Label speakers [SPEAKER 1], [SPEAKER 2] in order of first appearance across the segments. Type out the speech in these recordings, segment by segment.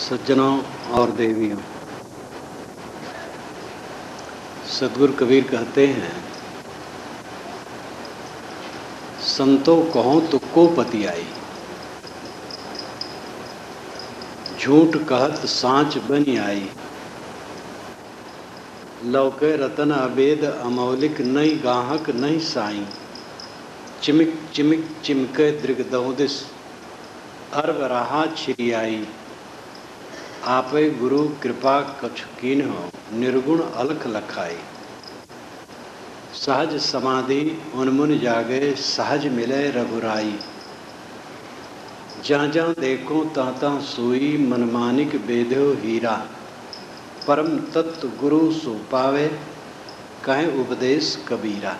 [SPEAKER 1] सज्जनों और देवियों, सदगुरु कबीर कहते हैं, संतो कहो तुक्को पति आई, झूठ कहत साँच बनी आई। लौके रतन अबेद अमौलिक नहीं गाहक नहीं साई, चिमिक चिमिक चिमके दृगदौदिस अर्व रहा छिरियाई। आपे गुरु कृपा कछु कीन्हो निर्गुण अलख लखाई। सहज समाधि उन्मुन जागे सहज मिले रघुराई। जहाँ जहाँ देखो तहाँ तहाँ सोई मनमानिक बेध्यो हीरा। परम तत्व गुरु सो पावे कहे उपदेश कबीरा।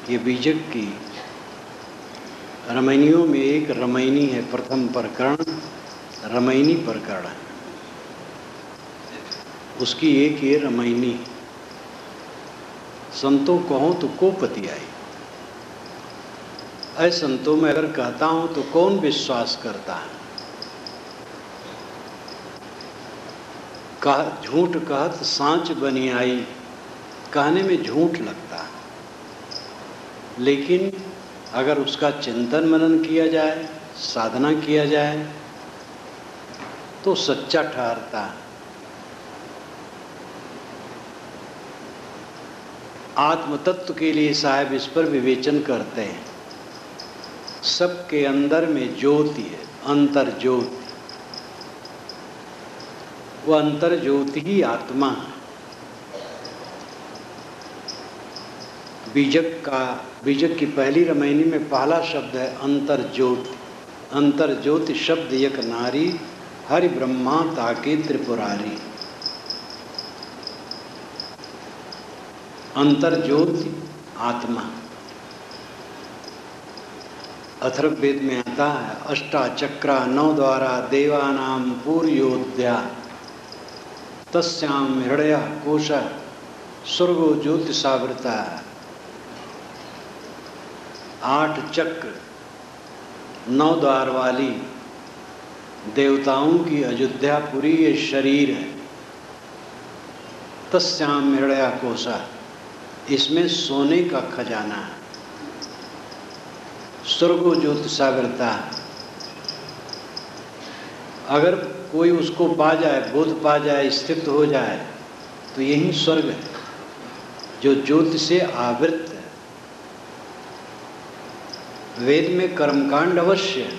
[SPEAKER 1] ये बीजक की रमैनियों में एक रमैनी है, प्रथम प्रकरण रमैनी प्रकरण है, उसकी एक ये रमैनी। संतों कहो तो को पति आई। ऐ संतों में अगर कहता हूं तो कौन विश्वास करता है। झूठ कहत साँच बनी आई, कहने में झूठ लगता है, लेकिन अगर उसका चिंतन मनन किया जाए, साधना किया जाए तो सच्चा ठहरता है। आत्म तत्व के लिए साहब इस पर विवेचन करते हैं। सबके अंदर में ज्योति है, अंतर ज्योति। वह अंतर ज्योति ही आत्मा है। बीजक की पहली रमैनी में पहला शब्द है अंतर ज्योति। अंतर ज्योति शब्द एक नारी हरि ब्रह्मा ताके त्रिपुरारी। अंतर ज्योति आत्मा। अथर्ववेद में आता है, अष्टा चक्रा नौ द्वारा देवानाम पूर्योध्या तस्याम हृदय कोश स्वर्गो ज्योति सावृता। 8 चक्र 9 द्वार वाली देवताओं की अयोध्यापुरी ये शरीर है। तस्याम हृदय कोशा, इसमें सोने का खजाना है। स्वर्गो ज्योति सागरता, अगर कोई उसको पा जाए, बोध पा जाए, स्थित हो जाए तो यही स्वर्ग है जो ज्योति से आवृत है। वेद में कर्मकांड अवश्य है,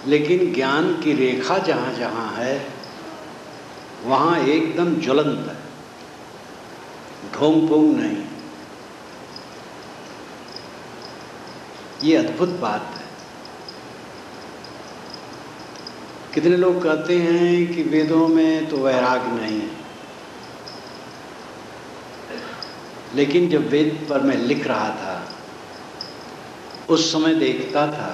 [SPEAKER 1] लेकिन ज्ञान की रेखा जहाँ जहाँ है वहाँ एकदम ज्वलंत है, ढोंग पोंग नहीं। ये अद्भुत बात है। कितने लोग कहते हैं कि वेदों में तो वैराग नहीं है, लेकिन जब वेद पर मैं लिख रहा था उस समय देखता था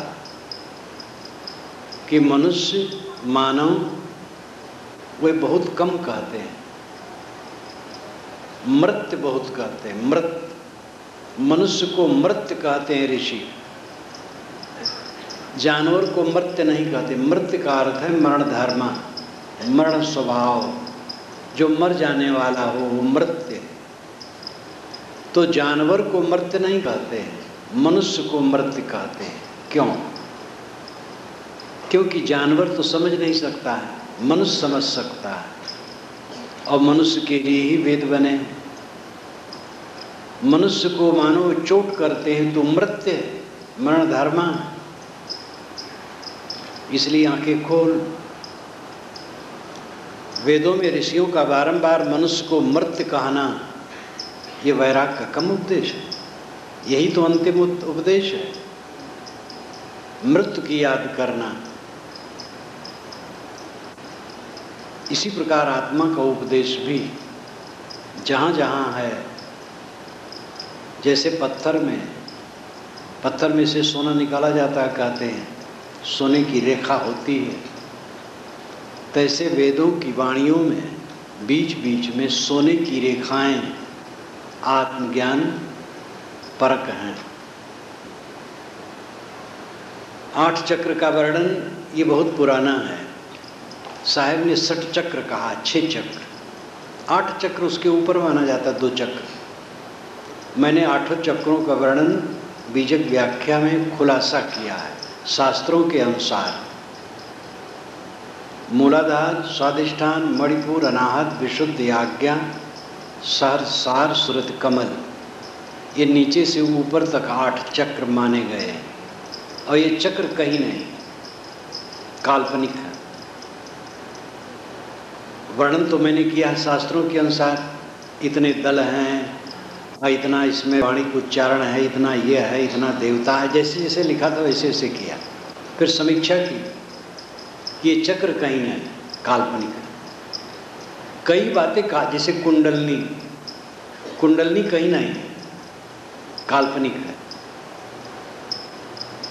[SPEAKER 1] कि मनुष्य मानव वे बहुत कम कहते हैं, मृत्य बहुत कहते हैं। मनुष्य को मृत्य कहते हैं ऋषि, जानवर को मृत्य नहीं कहते। मृत्य का अर्थ है मरण धर्मा, मरण स्वभाव, जो मर जाने वाला हो वो मृत्य। तो जानवर को मृत्य नहीं कहते हैं, मनुष्य को मृत्य कहते हैं। क्यों? क्योंकि जानवर तो समझ नहीं सकता है, मनुष्य समझ सकता है, और मनुष्य के लिए ही वेद बने। मनुष्य को मानो चोट करते हैं तो मृत्य है, मरण धर्मा। इसलिए आंखें खोल। वेदों में ऋषियों का बारंबार मनुष्य को मृत्य कहना, ये वैराग का कम उपदेश है। यही तो अंतिम उपदेश है, मृत्यु की याद करना। इसी प्रकार आत्मा का उपदेश भी जहाँ जहाँ है, जैसे पत्थर में से सोना निकाला जाता है, कहते हैं सोने की रेखा होती है, तैसे वेदों की वाणियों में बीच बीच में सोने की रेखाएं आत्मज्ञान परक हैं। 8 चक्र का वर्णन ये बहुत पुराना है। साहब ने 6 चक्र कहा, 6 चक्र, 8 चक्र उसके ऊपर माना जाता, 2 चक्र। मैंने 8 चक्रों का वर्णन बीजक व्याख्या में खुलासा किया है शास्त्रों के अनुसार। मूलाधार, स्वादिष्ठान, मणिपुर, अनाहत, विशुद्ध, आज्ञा, सहस्रार, सुरत, कमल, ये नीचे से ऊपर तक 8 चक्र माने गए। और ये चक्र कहीं नहीं, काल्पनिक है। वर्णन तो मैंने किया शास्त्रों के अनुसार, इतने दल हैं, इतना इसमें वाणी का उच्चारण है, इतना ये है, इतना देवता है, जैसे जैसे लिखा था वैसे वैसे किया। फिर समीक्षा की, ये चक्र कहीं नहीं, काल्पनिक है। कई बातें जैसे कुंडलनी, कुंडलनी कहीं नहीं, काल्पनिक है।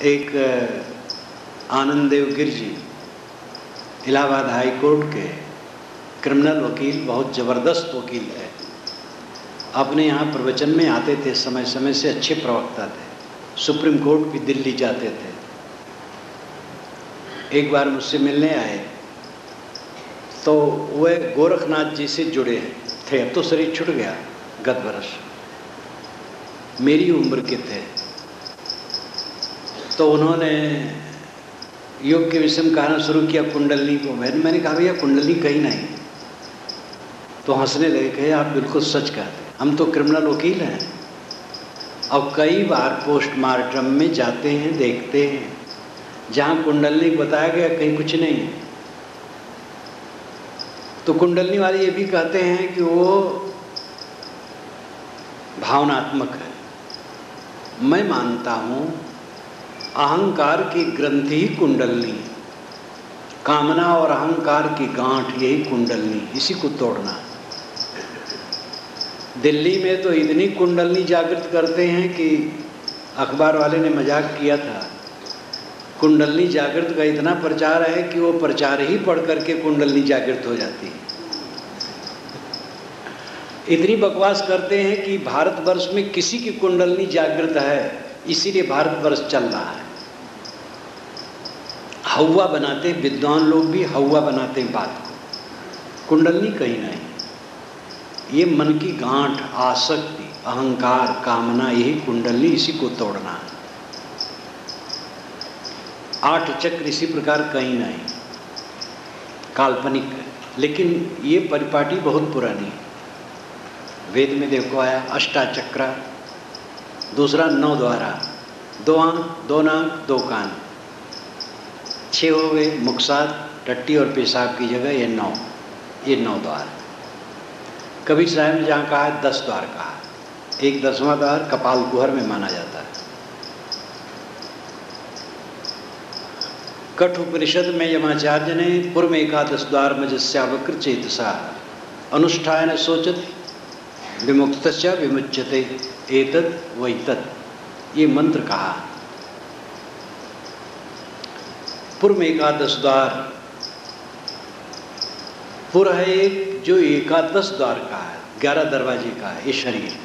[SPEAKER 1] एक आनंद देव गिर जी, इलाहाबाद हाई कोर्ट के क्रिमिनल वकील, बहुत ज़बरदस्त वकील है, अपने यहाँ प्रवचन में आते थे, समय समय से अच्छे प्रवक्ता थे, सुप्रीम कोर्ट भी दिल्ली जाते थे। एक बार मुझसे मिलने आए तो वह गोरखनाथ जी से जुड़े थे, अब तो शरीर छूट गया, गत वर्ष मेरी उम्र के थे। तो उन्होंने योग के विषय में कहना शुरू किया, कुंडलनी को। मैंने कहा भैया कुंडलनी कहीं नहीं। तो हंसने लगे, कहे आप बिल्कुल सच कहते, हम तो क्रिमिनल वकील हैं और कई बार पोस्टमार्टम में जाते हैं, देखते हैं, जहाँ कुंडलनी बताया गया कहीं कुछ नहीं है। तो कुंडलनी वाले ये भी कहते हैं कि वो भावनात्मक है। मैं मानता हूँ अहंकार की ग्रंथि ही कुंडलनी, कामना और अहंकार की गांठ यही कुंडलनी, इसी को तोड़ना। दिल्ली में तो इतनी कुंडलनी जागृत करते हैं कि अखबार वाले ने मजाक किया था, कुंडलनी जागृत का इतना प्रचार है कि वो प्रचार ही पढ़ करके कुंडलनी जागृत हो जाती है। इतनी बकवास करते हैं कि भारतवर्ष में किसी की कुंडलनी जागृत है, इसीलिए भारतवर्ष चल रहा है। हवा बनाते विद्वान लोग भी, हवा बनाते बात को, कुंडलनी कहीं नहीं। ये मन की गांठ, आसक्ति, अहंकार, कामना, यही कुंडलनी, इसी को तोड़ना है। 8 चक्र इसी प्रकार कहीं नहीं, काल्पनिक है। लेकिन ये परिपाटी बहुत पुरानी है। वेद में देखो आया अष्टाचक्र, दूसरा 9 द्वारा, 2 आँख, 2 नाक, 2 कान, 6 हो गए मुखसात, टट्टी और पेशाब की जगह ये 9, ये 9 द्वार। कबीर साहब ने जहाँ कहा है 10 द्वार कहा, एक 10वां द्वार कपाल कुहर में माना जाता है। कठोपनिषद में यमाचार्य ने पूर्व 11 द्वार मजस्यावकृत चेतसा अनुष्ठान सोचत विमुक्तस्य विमुच्यते एतत् वैतत्, ये मंत्र कहा। पूर्व 11 द्वार, पुर है एक जो 11 द्वार का है, 11 दरवाजे का है ये शरीर।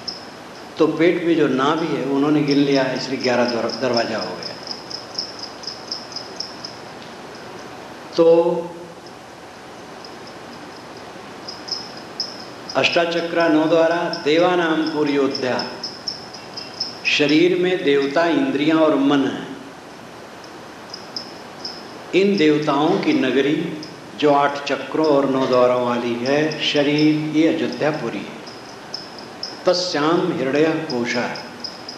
[SPEAKER 1] तो पेट में जो नाभि है उन्होंने गिन लिया है, इसलिए 11 दरवाजा हो गया। तो अष्टाचक्र 9 द्वारा, देवानाम पूर्योध्या, शरीर में देवता, इंद्रियां और मन है। इन देवताओं की नगरी जो 8 चक्रों और 9 द्वारों वाली है शरीर, ये अयोध्यापुरी है। तस्याम हृदय कोशा,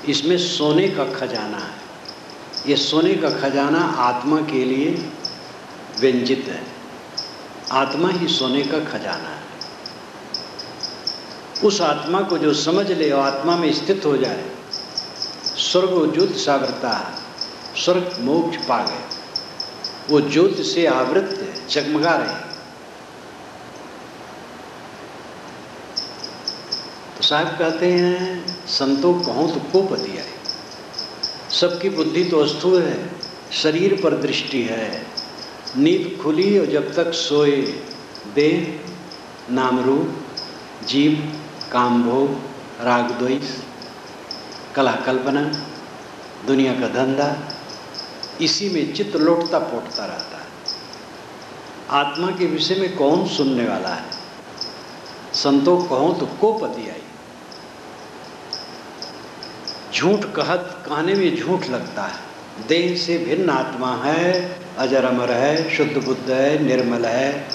[SPEAKER 1] इसमें सोने का खजाना है। ये सोने का खजाना आत्मा के लिए व्यंजित है। आत्मा ही सोने का खजाना है। उस आत्मा को जो समझ ले और आत्मा में स्थित हो जाए, स्वर्ग ज्योति सावृता, स्वर्ग मोक्ष पा गए, वो ज्योति से आवृत जगमगा रहे। तो साहब कहते हैं संतों कहो तो को पति आए। सबकी बुद्धि तो स्थूल है, शरीर पर दृष्टि है। नींद खुली और जब तक सोए, देह, नाम रूप, जीव, काम भोग, राग द्वेष, कला कल्पना, दुनिया का धंधा, इसी में चित्त लौटता पोटता रहता है। आत्मा के विषय में कौन सुनने वाला है? संतों कहो तो को पति आई। झूठ कहने में झूठ लगता है। देह से भिन्न आत्मा है, अजर अमर है, शुद्ध बुद्ध है, निर्मल है,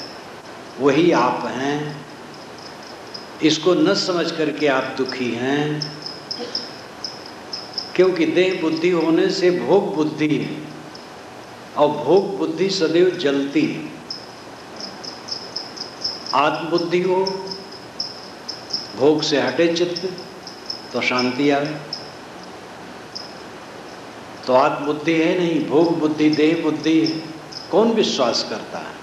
[SPEAKER 1] वही आप हैं। इसको न समझ करके आप दुखी हैं, क्योंकि देह बुद्धि होने से भोग बुद्धि है, और भोग बुद्धि सदैव जलती है। आत्मबुद्धि हो, भोग से हटे चित्त, तो शांति आए। तो आत्मबुद्धि है नहीं, भोग बुद्धि, देह बुद्धि है। कौन विश्वास करता है?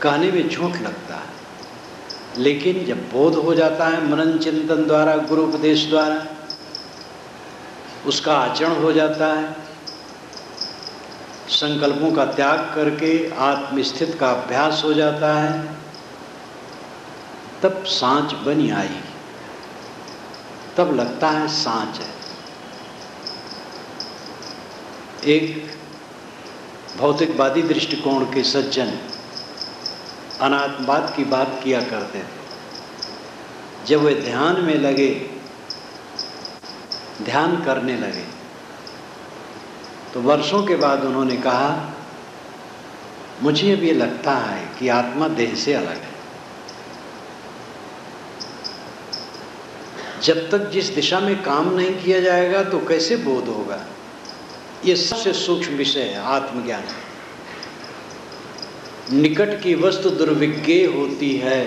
[SPEAKER 1] कहने में झूठ लगता है, लेकिन जब बोध हो जाता है मनन चिंतन द्वारा, गुरु उपदेश द्वारा, उसका आचरण हो जाता है, संकल्पों का त्याग करके आत्मस्थित का अभ्यास हो जाता है, तब सांच बनी आई, तब लगता है सांच है। एक भौतिकवादी दृष्टिकोण के सज्जन अनात्मवाद की बात किया करते थे। जब वे ध्यान में लगे, ध्यान करने लगे, तो वर्षों के बाद उन्होंने कहा, मुझे अब ये लगता है कि आत्मा देह से अलग है। जब तक जिस दिशा में काम नहीं किया जाएगा तो कैसे बोध होगा? ये सबसे सूक्ष्म विषय है आत्मज्ञान। निकट की वस्तु दुर्विज्ञेय होती है।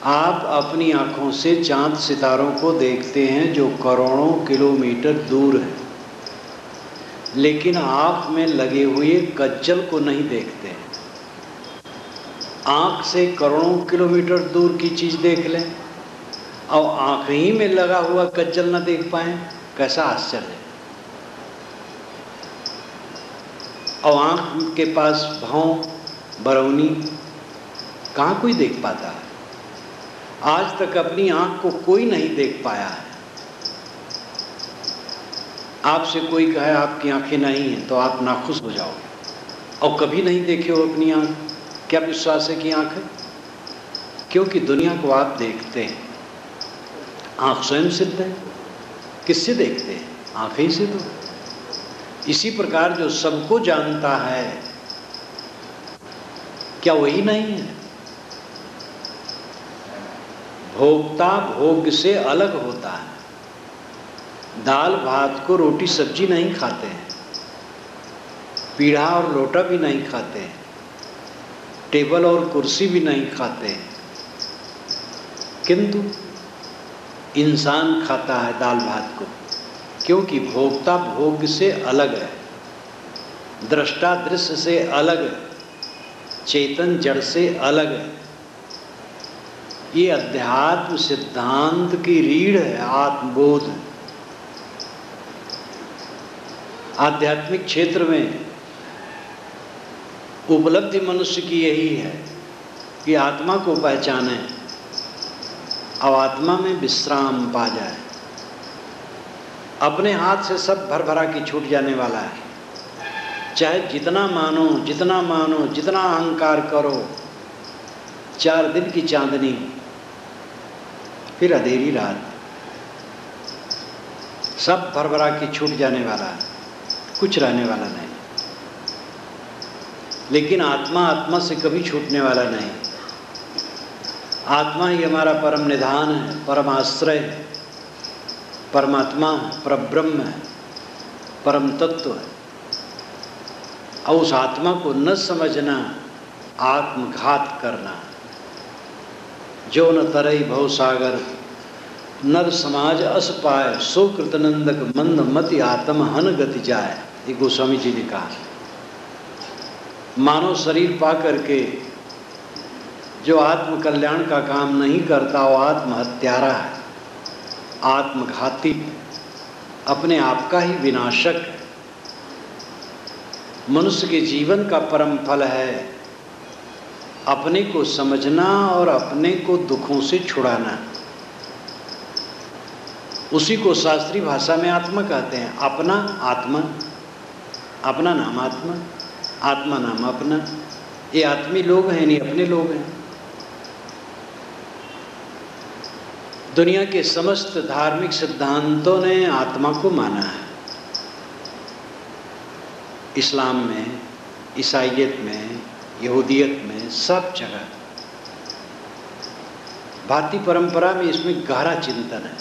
[SPEAKER 1] आप अपनी आंखों से चांद सितारों को देखते हैं जो करोड़ों किलोमीटर दूर है, लेकिन आँख में लगे हुए कज्जल को नहीं देखते हैं। आँख से करोड़ों किलोमीटर दूर की चीज़ देख लें और आँख ही में लगा हुआ कज्जल न देख पाएं, कैसा आश्चर्य है। और आँख के पास भाव बरौनी कहाँ कोई देख पाता है? आज तक अपनी आँख को कोई नहीं देख पाया है। आपसे कोई कहे आपकी आंखें नहीं हैं तो आप नाखुश हो जाओगे। और कभी नहीं देखे हो अपनी आँख, क्या विश्वास है कि आँख है? क्योंकि दुनिया को आप देखते हैं, आँख स्वयं सिद्ध है। किससे देखते हैं? आँख ही से। तो इसी प्रकार जो सबको जानता है, क्या वही नहीं है? भोक्ता भोग से अलग होता है। दाल भात को रोटी सब्जी नहीं खाते हैं, पीढ़ा और लोटा भी नहीं खाते हैं, टेबल और कुर्सी भी नहीं खाते हैं, किंतु इंसान खाता है दाल भात को, क्योंकि भोक्ता भोग से अलग है, दृष्टा दृश्य से अलग है, चेतन जड़ से अलग है। ये अध्यात्म सिद्धांत की रीढ़ है, आत्मबोध। आध्यात्मिक क्षेत्र में उपलब्धि मनुष्य की यही है कि आत्मा को पहचाने और आत्मा में विश्राम पा जाए। अपने हाथ से सब भर भरा के छूट जाने वाला है। चाहे जितना मानो, जितना मानो, जितना अहंकार करो, 4 दिन की चांदनी, फिर अंधेरी रात, सब भर भरा के छूट जाने वाला है, कुछ रहने वाला नहीं। लेकिन आत्मा आत्मा से कभी छूटने वाला नहीं। आत्मा ही हमारा परम निधान है, परम आश्रय है, परमात्मा है, परब्रह्म है, परम तत्व है। और उस आत्मा को न समझना आत्मघात करना। जो न तरई भव सागर नर समाज अस पाए, सो कृतनंदक मंद मति आत्म हन गति जाए। ये गोस्वामी जी ने कहा। मानव शरीर पा करके जो आत्म कल्याण का काम नहीं करता वो आत्महत्यारा है, आत्मघाती, अपने आप का ही विनाशक है। मनुष्य के जीवन का परम फल है अपने को समझना और अपने को दुखों से छुड़ाना। उसी को शास्त्रीय भाषा में आत्मा कहते हैं। अपना आत्मा, अपना नाम आत्मा, आत्मा नाम अपना। ये आत्मी लोग हैं, नहीं अपने लोग हैं। दुनिया के समस्त धार्मिक सिद्धांतों ने आत्मा को माना है। इस्लाम में, ईसाइयत में, यहूदियत में, सब जगह। भारतीय परंपरा में इसमें गहरा चिंतन है।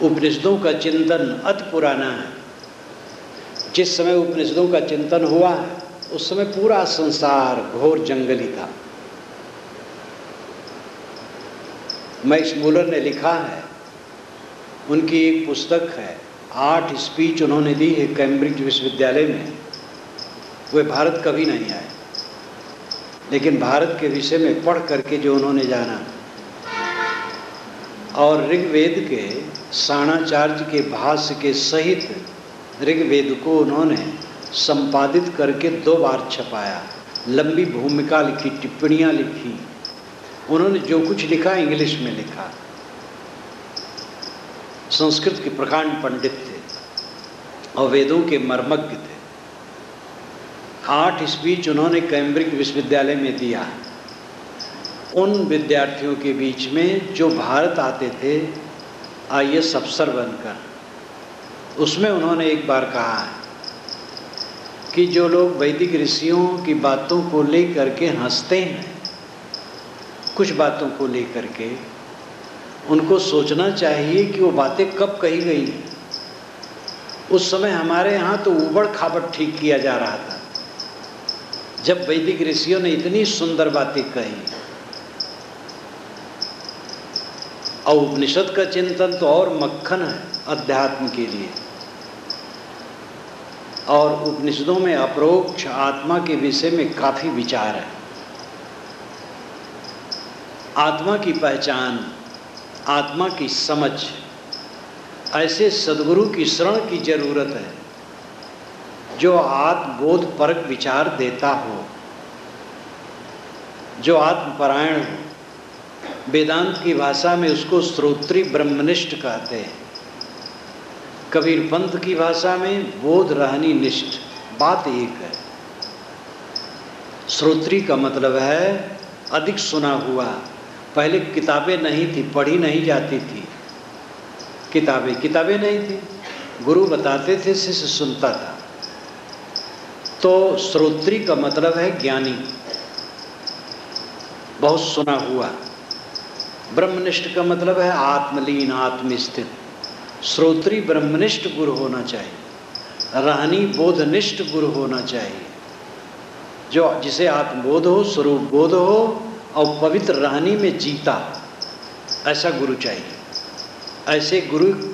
[SPEAKER 1] उपनिषदों का चिंतन अति पुराना है। जिस समय उपनिषदों का चिंतन हुआ है उस समय पूरा संसार घोर जंगली था। मैक्स मूलर ने लिखा है, उनकी एक पुस्तक है, 8 स्पीच उन्होंने दी है कैम्ब्रिज विश्वविद्यालय में। वे भारत कभी नहीं आए, लेकिन भारत के विषय में पढ़ करके जो उन्होंने जाना, और ऋग्वेद के साणाचार्य के भाष्य के सहित ऋग्वेद को उन्होंने संपादित करके 2 बार छपाया। लंबी भूमिका लिखी, टिप्पणियाँ लिखी। उन्होंने जो कुछ लिखा इंग्लिश में लिखा। संस्कृत के प्रकांड पंडित थे और वेदों के मर्मज्ञ थे। 8 स्पीच उन्होंने कैम्ब्रिज विश्वविद्यालय में दिया। उन विद्यार्थियों के बीच में जो भारत आते थे IAS अफसर बनकर, उसमें उन्होंने एक बार कहा है कि जो लोग वैदिक ऋषियों की बातों को लेकर के हंसते हैं, कुछ बातों को लेकर के, उनको सोचना चाहिए कि वो बातें कब कही गई हैं। उस समय हमारे यहाँ तो ऊबड़ खाबड़ ठीक किया जा रहा था, जब वैदिक ऋषियों ने इतनी सुंदर बातें कही। और उपनिषद का चिंतन तो और मक्खन है अध्यात्म के लिए। और उपनिषदों में अपरोक्ष आत्मा के विषय में काफ़ी विचार है। आत्मा की पहचान, आत्मा की समझ, ऐसे सद्गुरु की शरण की जरूरत है जो आत्मबोध परक विचार देता हो, जो आत्मपरायण हो। वेदांत की भाषा में उसको श्रोत्री ब्रह्मनिष्ठ कहते हैं। कबीर पंथ की भाषा में बोध रहनी निष्ठ। बात एक है। श्रोत्री का मतलब है अधिक सुना हुआ। पहले किताबें नहीं थी, पढ़ी नहीं जाती थी। किताबें नहीं थी, गुरु बताते थे, शिष्य सुनता था। तो श्रोत्री का मतलब है ज्ञानी, बहुत सुना हुआ। ब्रह्मनिष्ठ का मतलब है आत्मलीन, आत्मस्थित। श्रोत्री ब्रह्मनिष्ठ गुरु होना चाहिए, रहनी बोधनिष्ठ गुरु होना चाहिए, जो जिसे आत्मबोध हो, स्वरूप बोध हो और पवित्र रहनी में जीता, ऐसा गुरु चाहिए। ऐसे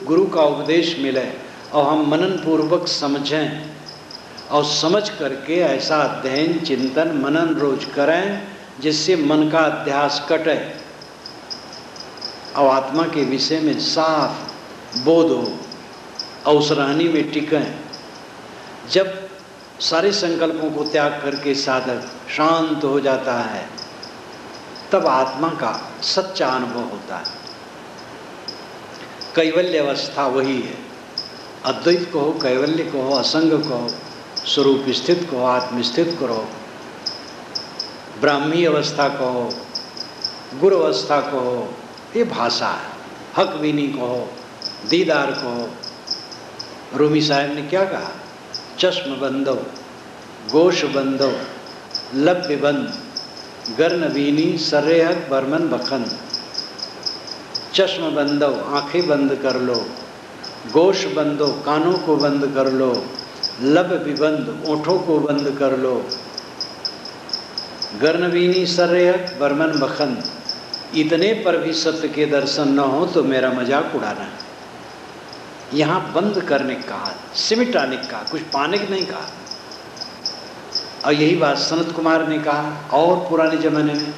[SPEAKER 1] गुरु का उपदेश मिले और हम मनन पूर्वक समझें, और समझ करके ऐसा अध्ययन, चिंतन, मनन रोज करें जिससे मन का अध्यास कटे और आत्मा के विषय में साफ बोध हो और उस रहनी में टिकें। जब सारे संकल्पों को त्याग करके साधक शांत हो जाता है, तब आत्मा का सच्चा अनुभव होता है। कैवल्य अवस्था वही है। अद्वैत को हो, कैवल्य को हो, असंग को हो, स्वरूप स्थित को हो, आत्मस्थित को हो, ब्राह्मी अवस्था को हो, गुरु अवस्था को हो, ये भाषा है। हक बीनी को हो, दीदार को हो। रूमी साहब ने क्या कहा? चश्म बंदो, गोश बंदो, लब्य बंद, गर्न बीनी, सर्रेहक बर्मन बखन। चश्म बंदो, आंखें बंद कर लो। गोश बंदो, कानों को बंद कर लो। लब विबंद, ओठों को बंद कर लो। गर्नवीनी सर्रेहक बर्मन बखन। इतने पर भी सत्य के दर्शन न हो तो मेरा मजाक उड़ाना है। यहाँ बंद करने का, सिमटाने का, कुछ पाने का नहीं कहा। और यही बात सनत कुमार ने कहा और पुराने जमाने में,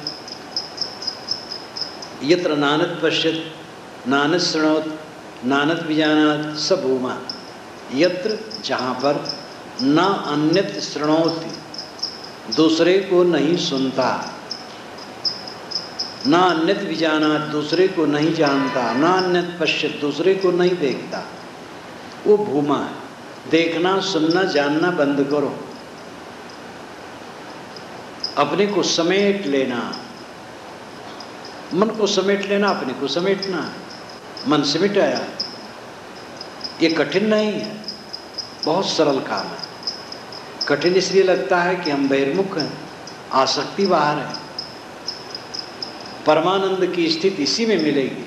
[SPEAKER 1] यत्र नानद पश्यत नानद शृणोत नानद विजानात स भूमा। यत्र, जहाँ पर, न अन्यत शृणोति, दूसरे को नहीं सुनता, न अन्यत विजानात, दूसरे को नहीं जानता, न अन्यत पश्यत, दूसरे को नहीं देखता, वो भूमा है। देखना, सुनना, जानना बंद करो। अपने को समेट लेना, मन को समेट लेना, अपने को समेटना, मन समेट आया। ये कठिन नहीं है, बहुत सरल काम है। कठिन इसलिए लगता है कि हम बहिर्मुख हैं, आसक्ति बाहर है। परमानंद की स्थिति इसी में मिलेगी।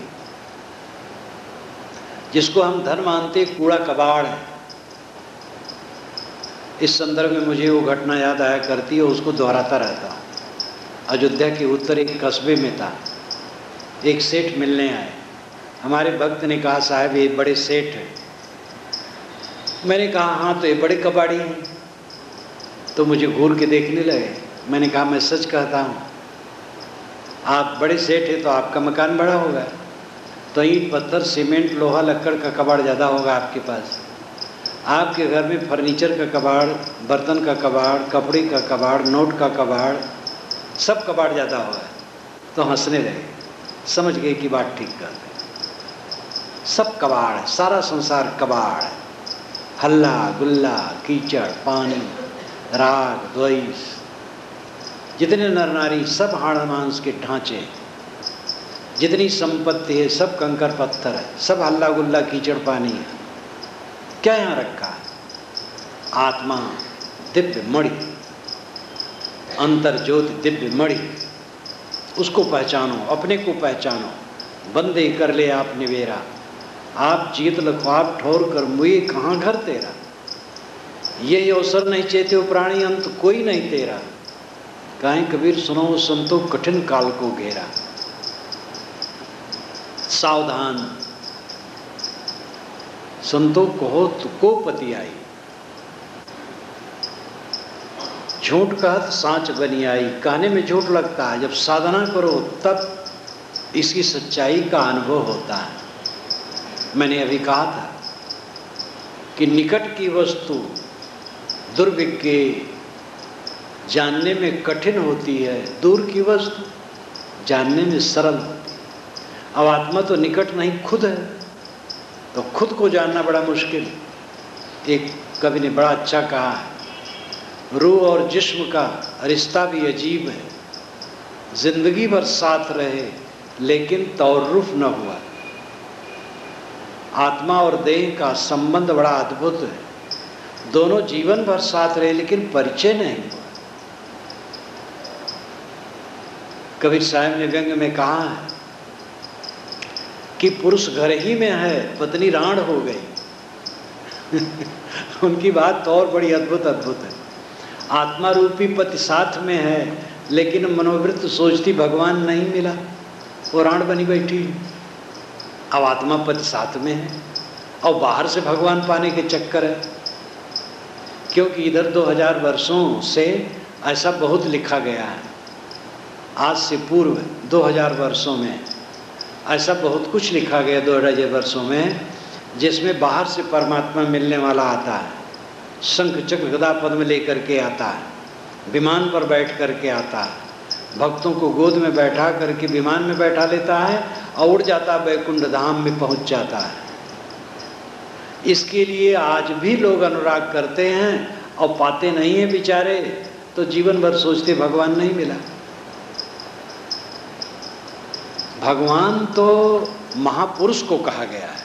[SPEAKER 1] जिसको हम धन मानते कूड़ा कबाड़ है। इस संदर्भ में मुझे वो घटना याद आया करती है, उसको दोहराता रहता हूँ। अयोध्या के उत्तर एक कस्बे में था, एक सेठ मिलने आए। हमारे भक्त ने कहा साहब ये बड़े सेठ हैं। मैंने कहा हाँ तो ये बड़े कबाड़ी हैं। तो मुझे घूर के देखने लगे। मैंने कहा मैं सच कहता हूँ, आप बड़े सेठ हैं तो आपका मकान बड़ा होगा, तो ईंट पत्थर सीमेंट लोहा लक्कड़ का कबाड़ ज़्यादा होगा आपके पास। आपके घर में फर्नीचर का कबाड़, बर्तन का कबाड़, कपड़े का कबाड़, नोट का कबाड़, सब कबाड़ ज़्यादा होगा। तो हंसने लगे, समझ गए कि बात ठीक करते। सब कबाड़ है, सारा संसार कबाड़ है। हल्ला गुल्ला, कीचड़, पानी, राग द्वेष, जितने नर नारी सब हाड़ मांस के ढांचे, जितनी संपत्ति है सब कंकर पत्थर है, सब हल्ला गुल्ला कीचड़ पानी है। क्या यहाँ रखा है? आत्मा दिव्य मणि, अंतर ज्योति दिव्य मणि। उसको पहचानो, अपने को पहचानो। बंदे कर ले आप निवेरा, आप जीत लख्वाब ठोर कर मुए कहाँ घर तेरा। ये अवसर नहीं चेते प्राणी, अंत कोई नहीं तेरा। कहें कबीर सुनो संतो कठिन काल को घेरा। सावधान संतो कहो तो को पति आई, झूठ कहत साँच बनी आई। कहने में झूठ लगता है, जब साधना करो तब इसकी सच्चाई का अनुभव होता है। मैंने अभी कहा था कि निकट की वस्तु दुर्विज्ञ जानने में कठिन होती है, दूर की वस्तु जानने में सरल होती है। अब आत्मा तो निकट नहीं, खुद है, तो खुद को जानना बड़ा मुश्किल। एक कवि ने बड़ा अच्छा कहा है, रूह और जिस्म का रिश्ता भी अजीब है, जिंदगी भर साथ रहे लेकिन तौर्रुफ न हुआ। आत्मा और देह का संबंध बड़ा अद्भुत है, दोनों जीवन भर साथ रहे लेकिन परिचय नहीं हुआ। कबीर साहब ने व्यंग में कहा है कि पुरुष घर ही में है, पत्नी राण हो गई। उनकी बात तो और बड़ी अद्भुत है। आत्मा रूपी पति साथ में है लेकिन मनोवृत्त सोचती भगवान नहीं मिला, वो राण बनी बैठी। अब आत्मा पति साथ में है और बाहर से भगवान पाने के चक्कर है। क्योंकि इधर 2000 वर्षों से ऐसा बहुत लिखा गया है। आज से पूर्व 2000 वर्षों में ऐसा बहुत कुछ लिखा गया 2000 वर्षों में, जिसमें बाहर से परमात्मा मिलने वाला आता है, शंख चक्र गदा पद्म लेकर के आता है, विमान पर बैठ करके आता है, भक्तों को गोद में बैठा करके विमान में बैठा लेता है और उड़ जाता है, वैकुंठ धाम में पहुंच जाता है। इसके लिए आज भी लोग अनुराग करते हैं और पाते नहीं हैं बेचारे, तो जीवन भर सोचते भगवान नहीं मिला। भगवान तो महापुरुष को कहा गया है,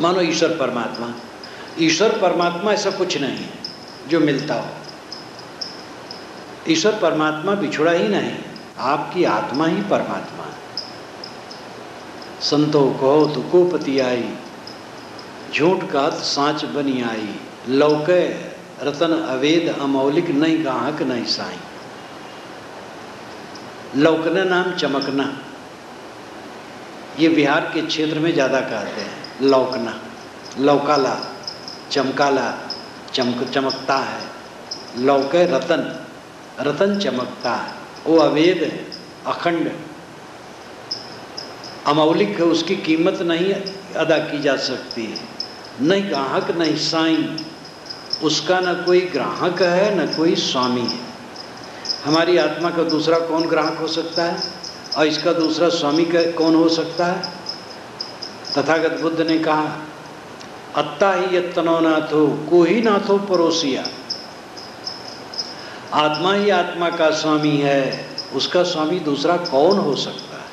[SPEAKER 1] मानो ईश्वर परमात्मा। ईश्वर परमात्मा ऐसा कुछ नहीं है जो मिलता हो। ईश्वर परमात्मा बिछुड़ा ही नहीं, आपकी आत्मा ही परमात्मा है। संतो कहो तो को पति आई, झूठ कहत साँच बनी आई। लौके रतन अवेद अमौलिक, नहीं गाहक नहीं साई। लौकना नाम चमकना, ये बिहार के क्षेत्र में ज़्यादा कहते हैं। लौकना, लौकाला, चमकाला, चमकता है। लौके रतन, रतन चमकता है, वो अवेद है, अखंड, अमौलिक है, उसकी कीमत नहीं अदा की जा सकती है। नहीं ग्राहक नहीं साईं, उसका न कोई ग्राहक है न कोई स्वामी है। हमारी आत्मा का दूसरा कौन ग्राहक हो सकता है और इसका दूसरा स्वामी का कौन हो सकता है? तथागत बुद्ध ने कहा, अत्ता ही यत्तनो नाथो, को ही नाथो परोसिया। आत्मा ही आत्मा का स्वामी है, उसका स्वामी दूसरा कौन हो सकता है।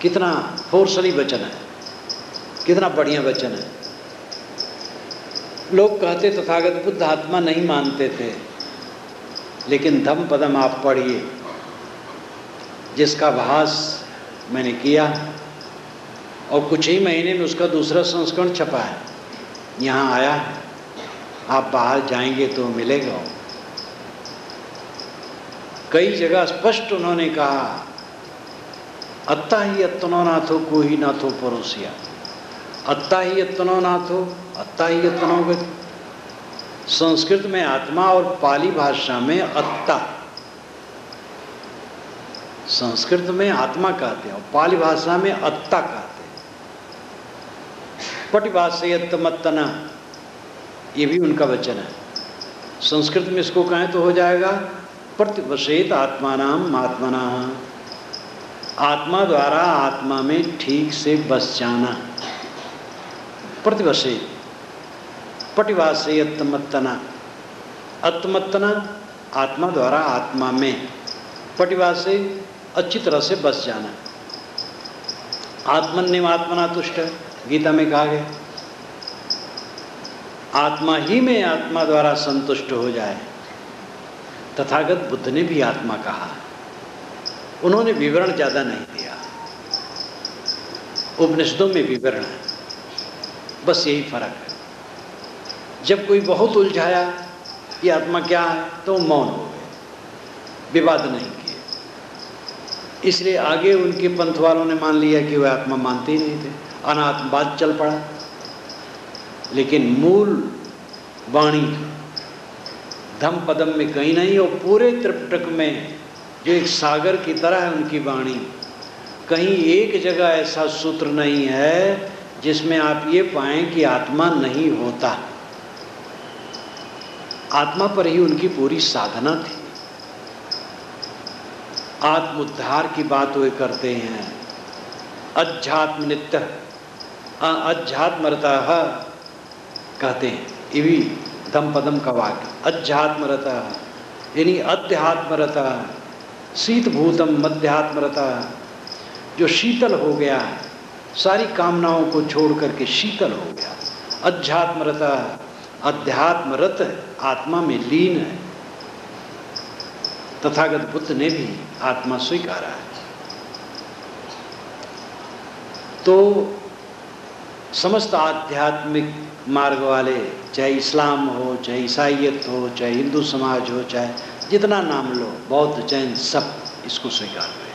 [SPEAKER 1] कितना फोर्सली वचन है, कितना बढ़िया वचन है। लोग कहते तथागत बुद्ध आत्मा नहीं मानते थे, लेकिन धम्म पदम आप पढ़िए, जिसका भास मैंने किया और कुछ ही महीने में उसका दूसरा संस्करण छपा है, यहाँ आया है, आप बाहर जाएंगे तो मिलेगा। कई जगह स्पष्ट उन्होंने कहा, अत्ता ही अत्तनो नाथो को ही नाथो परोसिया, अत्ता ही अत्तनो नाथो अत्ता ही अत्तनो गति। संस्कृत में आत्मा और पाली भाषा में अत्ता, संस्कृत में आत्मा कहते हैं और पाली भाषा में अत्ता कहते हैं। पटिभाषयत्तमत्तना, ये भी उनका वचन है। संस्कृत में इसको कहें तो हो जाएगा प्रतिवशेत आत्मानाम आत्मना, आत्मा द्वारा आत्मा में ठीक से बस जाना। प्रतिवशेत, पटिभाषयत्तमत्तना, अत्मत्तना आत्मा द्वारा आत्मा में, पटिभाषे अच्छी तरह से बस जाना। आत्मन्यमात्मना तुष्ट, गीता में कहा गया आत्मा ही में आत्मा द्वारा संतुष्ट हो जाए। तथागत बुद्ध ने भी आत्मा कहा, उन्होंने विवरण ज़्यादा नहीं दिया, उपनिषदों में विवरण है, बस यही फर्क है। जब कोई बहुत उलझाया कि आत्मा क्या है तो मौन हो गए, विवाद नहीं किए। इसलिए आगे उनके पंथ वालों ने मान लिया कि वह आत्मा मानते ही नहीं थे, अनात्मवाद चल पड़ा। लेकिन मूल वाणी धम्म पदम में कहीं नहीं, और पूरे त्रिपिटक में जो एक सागर की तरह है उनकी वाणी, कहीं एक जगह ऐसा सूत्र नहीं है जिसमें आप ये पाएं कि आत्मा नहीं होता। आत्मा पर ही उनकी पूरी साधना थी। आत्मोद्धार की बात वे करते हैं। अध्यात्म नित्य अध्यात्मरतः कहते हैं, ये भी धम्म पदम का वाक्य। अध्यात्मरतः यानी अध्यात्मरतः, शीतभूतम मध्यात्मरतः, जो शीतल हो गया, सारी कामनाओं को छोड़ करके शीतल हो गया। अध्यात्मरतः, अध्यात्मरत आत्मा में लीन है। तथागत बुद्ध ने भी आत्मा स्वीकारा है। तो समस्त आध्यात्मिक मार्ग वाले, चाहे इस्लाम हो, चाहे ईसाईयत हो, चाहे हिंदू समाज हो, चाहे जितना नाम लो, बौद्ध जैन, सब इसको स्वीकार करें,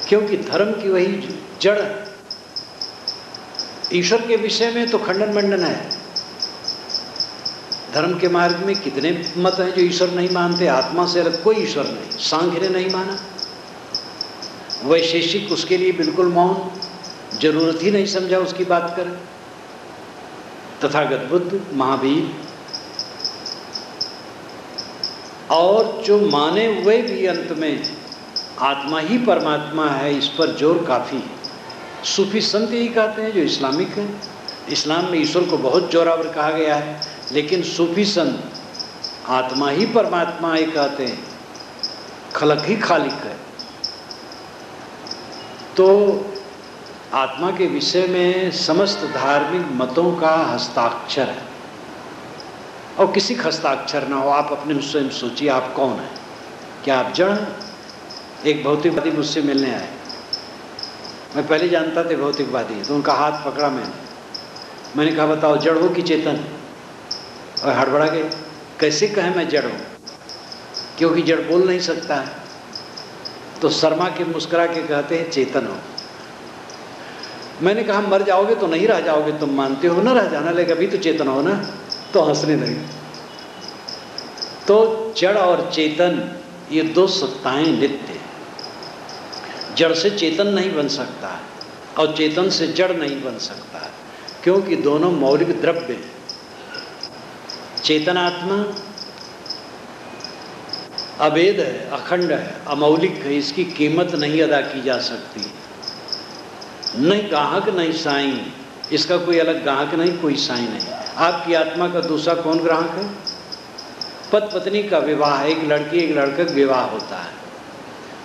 [SPEAKER 1] क्योंकि धर्म की वही जड़ है। ईश्वर के विषय में तो खंडन मंडन है। धर्म के मार्ग में कितने मत हैं जो ईश्वर नहीं मानते। आत्मा से अलग कोई ईश्वर नहीं। सांख्य ने नहीं माना, वैशेषिक उसके लिए बिल्कुल मौन, जरूरत ही नहीं समझा उसकी बात करें। तथागत बुद्ध, महावीर और जो माने हुए भी अंत में आत्मा ही परमात्मा है, इस पर जोर काफ़ी है। सूफी संत यही कहते हैं जो इस्लामिक है। इस्लाम में ईश्वर को बहुत जोरावर कहा गया है, लेकिन सूफी संत आत्मा ही परमात्मा ही कहते हैं, खलक ही खालिक है। तो आत्मा के विषय में समस्त धार्मिक मतों का हस्ताक्षर है, और किसी का हस्ताक्षर ना हो। आप अपने स्वयं सोचिए, आप कौन हैं? क्या आप जड़ हैं? एक भौतिकवादी मुझसे मिलने आए, मैं पहले जानता था भौतिकवादी, तो उनका हाथ पकड़ा मैंने कहा बताओ जड़ हो कि चेतन? और हड़बड़ा गए, कैसे कहें मैं जड़ हूँ, क्योंकि जड़ बोल नहीं सकता है। तो शर्मा के मुस्कुरा के कहते हैं चेतन हो। मैंने कहा मर जाओगे तो नहीं रह जाओगे, तुम मानते हो ना, रह जाना, लेकिन अभी तो चेतन हो ना। तो हंसने लगे। तो जड़ और चेतन ये दो सत्ताएं नित्य। जड़ से चेतन नहीं बन सकता है और चेतन से जड़ नहीं बन सकता है, क्योंकि दोनों मौलिक द्रव्य हैं। चेतनात्मा अभेद है, अखंड है, अमौलिक है, इसकी कीमत नहीं अदा की जा सकती। नहीं गाहक नहीं साईं, इसका कोई अलग गाहक नहीं, कोई साईं नहीं। आपकी आत्मा का दूसरा कौन ग्राहक है? पति पत्नी का विवाह, एक लड़की एक लड़का का विवाह होता है,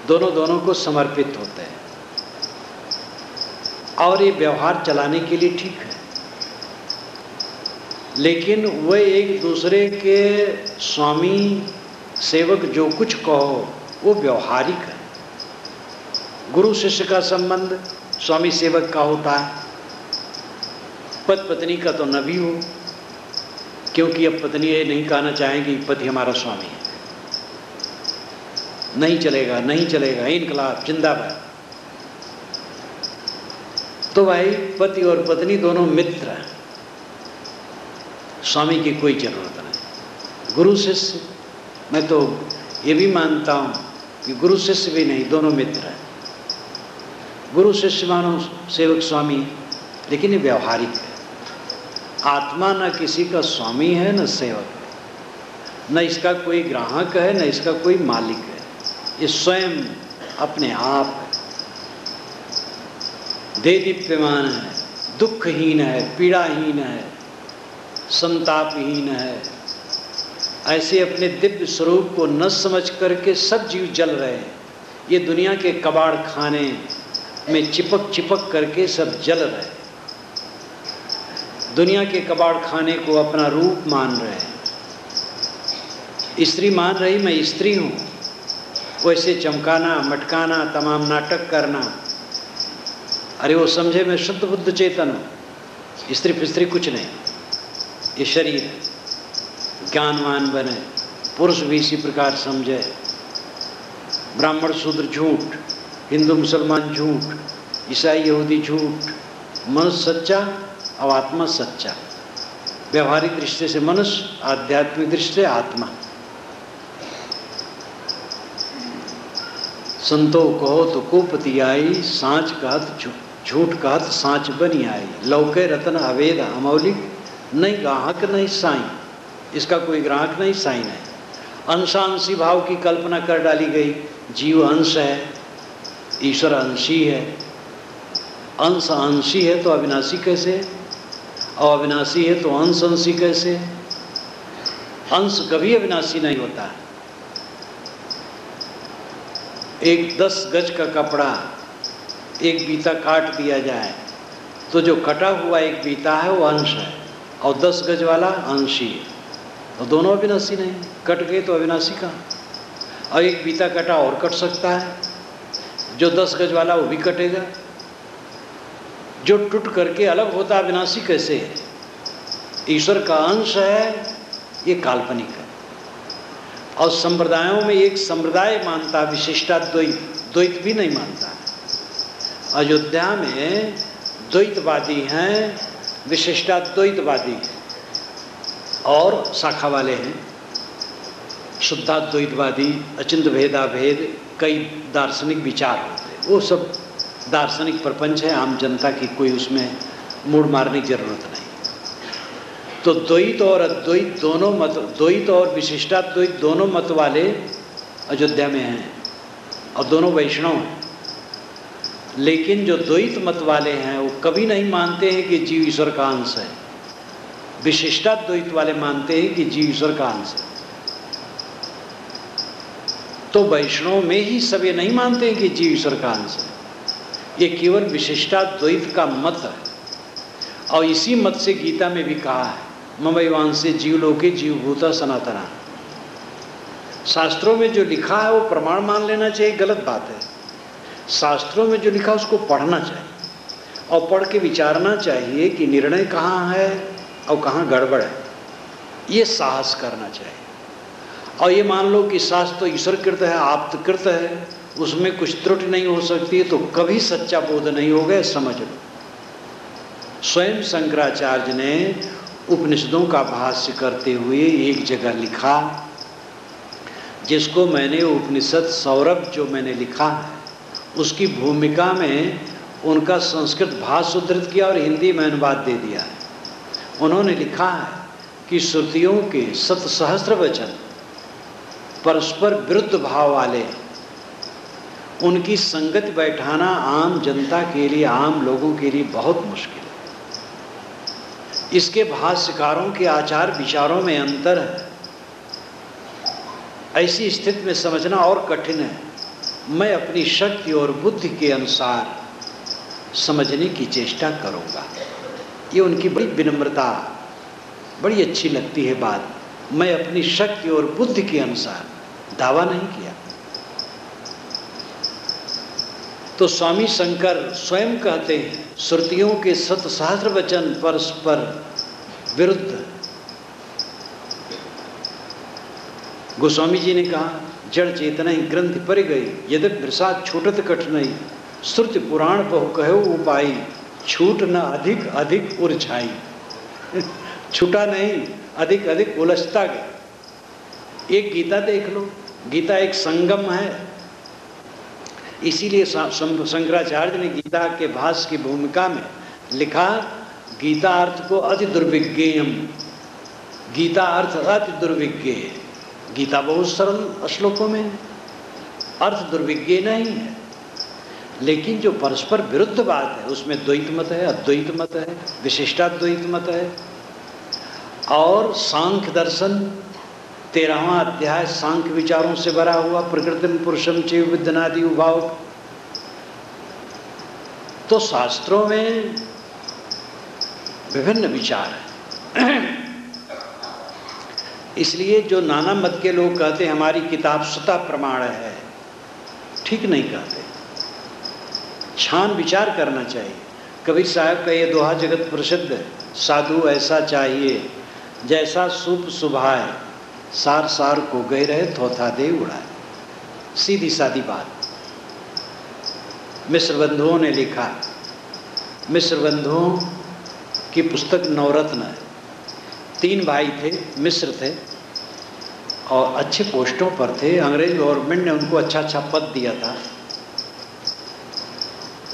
[SPEAKER 1] दोनों को समर्पित होते हैं और ये व्यवहार चलाने के लिए ठीक है, लेकिन वे एक दूसरे के स्वामी सेवक जो कुछ कहो वो व्यवहारिक है। गुरु शिष्य का संबंध स्वामी सेवक का होता है, पति पत्नी का तो न भी हो, क्योंकि अब पत्नी ये नहीं कहना चाहेगी पति हमारा स्वामी है, नहीं चलेगा नहीं चलेगा, इनकलाब जिंदाबाद। तो भाई पति और पत्नी दोनों मित्र हैं, स्वामी की कोई जरूरत नहीं। गुरु शिष्य, मैं तो ये भी मानता हूँ कि गुरु शिष्य भी नहीं, दोनों मित्र हैं। गुरु शिष्य मानो सेवक स्वामी, लेकिन ये व्यवहारिक है। आत्मा न किसी का स्वामी है न सेवक है, न इसका कोई ग्राहक है न इसका कोई मालिक है, ये स्वयं अपने आप है, देदीप्यमान है, दुखहीन है, पीड़ाहीन है, संतापहीन है। ऐसे अपने दिव्य स्वरूप को न समझ करके सब जीव जल रहे हैं। ये दुनिया के कबाड़ खाने में चिपक चिपक करके सब जल रहे हैं, दुनिया के कबाड़ खाने को अपना रूप मान रहे हैं। स्त्री मान रही मैं स्त्री हूँ, वैसे चमकाना मटकाना तमाम नाटक करना। अरे वो समझे मैं शुद्ध बुद्ध चेतन हूँ, स्त्री फिस्त्री कुछ नहीं, ये शरीर है। ज्ञानवान बने, पुरुष भी इसी प्रकार समझे। ब्राह्मण शूद्र झूठ, हिंदू मुसलमान झूठ, ईसाई यहूदी झूठ, मनुष्य सच्चा और आत्मा सच्चा। व्यवहारिक दृष्टि से मनुष्य, आध्यात्मिक दृष्टि से आत्मा। संतो कहो तो कुपति आई, सांच कहत झूठ कहत सांच बनी आई। लौके रतन अवेद अमौलिक, नहीं ग्राहक नहीं साई, इसका कोई ग्राहक नहीं साई नहीं। अंशांशी भाव की कल्पना कर डाली गई। जीव अंश है, ईश्वर अंशी है। अंश अंशी है तो अविनाशी कैसे, और अविनाशी है तो अंश अंशी कैसे? अंश कभी अविनाशी नहीं होता है। एक 10 गज का कपड़ा एक बीता काट दिया जाए तो जो कटा हुआ एक बीता है वो अंश है, और 10 गज वाला अंशी है, तो दोनों अविनाशी नहीं। कट गए तो अविनाशी का, और एक बीता कटा और कट सकता है, जो 10 गज वाला वो भी कटेगा। जो टूट करके अलग होता अविनाशी कैसे है? ईश्वर का अंश है, ये काल्पनिक है। और संप्रदायों में एक संप्रदाय मानता विशिष्टाद्वैत, द्वैत भी नहीं मानता। अयोध्या में द्वैतवादी हैं, विशिष्टाद्वैतवादी हैं, और शाखा वाले हैं शुद्धाद्वैतवादी, अचिंत्य भेदाभेद, कई दार्शनिक विचार होते हैं। वो सब दार्शनिक प्रपंच है, आम जनता की कोई उसमें मूड मारने की जरूरत नहीं। तो द्वैत और अद्वैत दोनों मत, द्वैत और विशिष्टाद्वैत दोनों मत वाले अयोध्या में हैं, और दोनों वैष्णव हैं। लेकिन जो द्वैत मत वाले हैं वो कभी नहीं मानते हैं कि जीव ईश्वर का अंश है। विशिष्टाद्वैत वाले मानते हैं कि जीव ईश्वर का अंश है। तो वैष्णव में ही सब ये नहीं मानते हैं कि जीव ईश्वर का अंश है। ये केवल विशिष्टाद्वैत का मत है, और इसी मत से गीता में भी कहा है, ममैवांसे जीवलोके जीवभूता सनातना। शास्त्रों में जो लिखा है वो प्रमाण मान लेना चाहिए, गलत बात है। शास्त्रों में जो लिखा उसको पढ़ना चाहिए, और पढ़ के विचारना चाहिए कि निर्णय कहाँ है और कहाँ गड़बड़ है। ये साहस करना चाहिए। और ये मान लो कि शास्त्र तो ईश्वरकृत है, आप्तकृत है, उसमें कुछ त्रुटि नहीं हो सकती, तो कभी सच्चा बोध नहीं होगा, समझ लो। स्वयं शंकराचार्य ने उपनिषदों का भाष्य करते हुए एक जगह लिखा, जिसको मैंने उपनिषद सौरभ जो मैंने लिखा है उसकी भूमिका में उनका संस्कृत भाष्य उद्धृत किया और हिंदी में अनुवाद दे दिया है। उन्होंने लिखा है कि श्रुतियों के 7 सहस्त्र वचन परस्पर विरुद्ध भाव वाले, उनकी संगति बैठाना आम जनता के लिए, आम लोगों के लिए बहुत मुश्किल है। इसके भाष्यकारों के आचार विचारों में अंतर है। ऐसी स्थिति में समझना और कठिन है। मैं अपनी शक्ति और बुद्धि के अनुसार समझने की चेष्टा करूँगा। ये उनकी बड़ी विनम्रता, बड़ी अच्छी लगती है बात। मैं अपनी शक्ति और बुद्धि के अनुसार, दावा नहीं किया। तो स्वामी शंकर स्वयं कहते हैं, श्रुतियों के शत सहस्र वचन परस्पर विरुद्ध। गोस्वामी जी ने कहा, जड़ चेतना ही ग्रंथि पर गई, यदि प्रसाद छूटत कठिनाई, श्रुति पुराण बहु कहो उपाई, छूट न अधिक अधिक उलझाई। छूटा नहीं, अधिक अधिक उलझता गया। एक गीता देख लो, गीता एक संगम है। इसीलिए शंकराचार्य ने गीता के भाष्य की भूमिका में लिखा, गीता अर्थ को अति दुर्विज्ञेयम, गीता अर्थ अति दुर्विज्ञेय। गीता बहुत सरल श्लोकों में, अर्थ दुर्विज्ञेय नहीं है, लेकिन जो परस्पर विरुद्ध बात है उसमें द्वैत मत है, अद्वैत मत है, विशिष्टाद्वैत मत है। और सांख्य दर्शन 13वां अध्याय सांख्य विचारों से भरा हुआ, प्रकृतिम पुरुषम चैव विद्यनादि उभाव। तो शास्त्रों में विभिन्न विचार है। इसलिए जो नाना मत के लोग कहते हैं हमारी किताब स्वतः प्रमाण है, ठीक नहीं कहते। छान विचार करना चाहिए। कबीर साहब का ये दोहा जगत प्रसिद्ध है, साधु ऐसा चाहिए जैसा सूप सुभाए, सार सार को गए रहे थोथा दे उड़ाए। सीधी सादी बात। मिश्र बंधुओं ने लिखा, मिश्र बंधुओं की पुस्तक नवरत्न है। 3 भाई थे, मिश्र थे और अच्छे पोस्टों पर थे। अंग्रेज गवर्नमेंट ने उनको अच्छा अच्छा पद दिया था।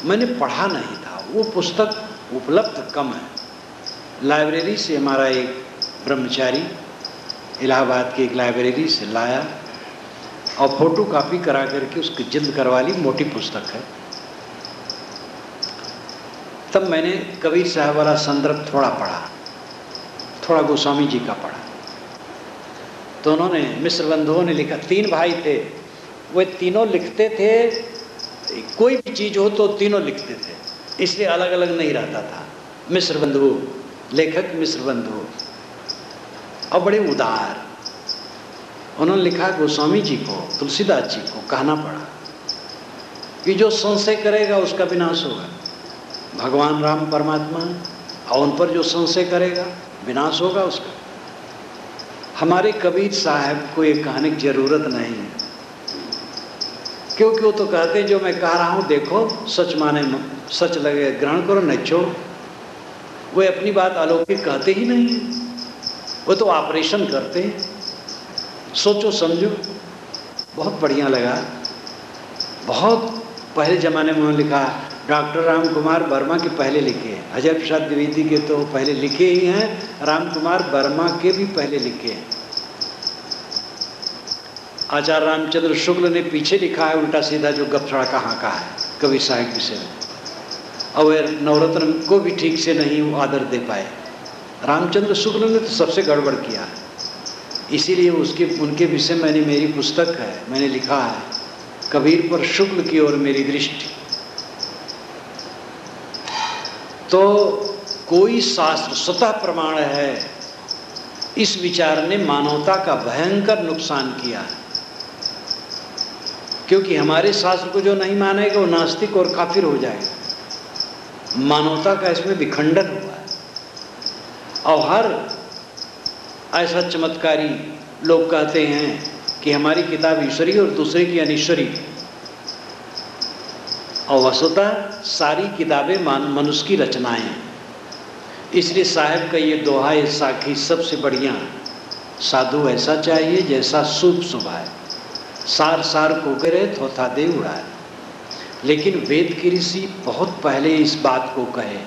[SPEAKER 1] मैंने पढ़ा नहीं था, वो पुस्तक उपलब्ध कम है। लाइब्रेरी से हमारा एक ब्रह्मचारी इलाहाबाद की एक लाइब्रेरी से लाया और फोटो कॉपी करा करके उसकी जिल्द करवा ली। मोटी पुस्तक है। तब मैंने कबीर साहब वाला संदर्भ थोड़ा पढ़ा, थोड़ा गोस्वामी जी का पढ़ा। तो उन्होंने, मिश्र बंधुओं ने लिखा, 3 भाई थे, वे तीनों लिखते थे। कोई भी चीज़ हो तो तीनों लिखते थे, इसलिए अलग अलग नहीं रहता था। मिश्र बंधु, लेखक मिश्र बंधु, और बड़े उदार। उन्होंने लिखा गोस्वामी जी को, तुलसीदास जी को कहना पड़ा कि जो संशय करेगा उसका विनाश होगा। भगवान राम परमात्मा, और उन पर जो संशय करेगा विनाश होगा उसका। हमारे कबीर साहब को ये कहने की जरूरत नहीं है, क्योंकि वो तो कहते हैं जो मैं कह रहा हूँ देखो, सच माने सच लगे ग्रहण करो, नहीं छोड़ो। वे अपनी बात अलौकिक कहते ही नहीं है, वो तो ऑपरेशन करते हैं। सोचो समझो, बहुत बढ़िया लगा। बहुत पहले ज़माने में उन्होंने लिखा, डॉक्टर राम कुमार वर्मा के पहले लिखे हैं। अजय प्रसाद द्विवेदी के तो पहले लिखे ही हैं, राम कुमार वर्मा के भी पहले लिखे हैं। आचार्य रामचंद्र शुक्ल ने पीछे लिखा है उल्टा सीधा, जो गपछड़ा कहाँ का है कबीर साहब के विषय में। और नवरत्न को भी ठीक से नहीं वो आदर दे पाए। रामचंद्र शुक्ल ने तो सबसे गड़बड़ किया है। इसीलिए उनके विषय मैंने, मेरी पुस्तक है, मैंने लिखा है, कबीर पर शुक्ल की ओर मेरी दृष्टि। तो कोई शास्त्र स्वतः प्रमाण है, इस विचार ने मानवता का भयंकर नुकसान किया है। क्योंकि हमारे शास्त्र को जो नहीं मानेगा वो नास्तिक और काफिर हो जाएगा। मानवता का इसमें विखंडन हुआ है। और हर ऐसा चमत्कारी लोग कहते हैं कि हमारी किताब ईश्वरी और दूसरे की अनिश्वरी, और वस्तुतः सारी किताबें मनुष्य की रचनाएं हैं। इसलिए साहब का ये दोहा, ये साखी सबसे बढ़िया, साधु ऐसा चाहिए जैसा सूप सुभाए, सार सार को करे थोथा दे उड़ाए। लेकिन वेद के ऋषि बहुत पहले इस बात को कहे,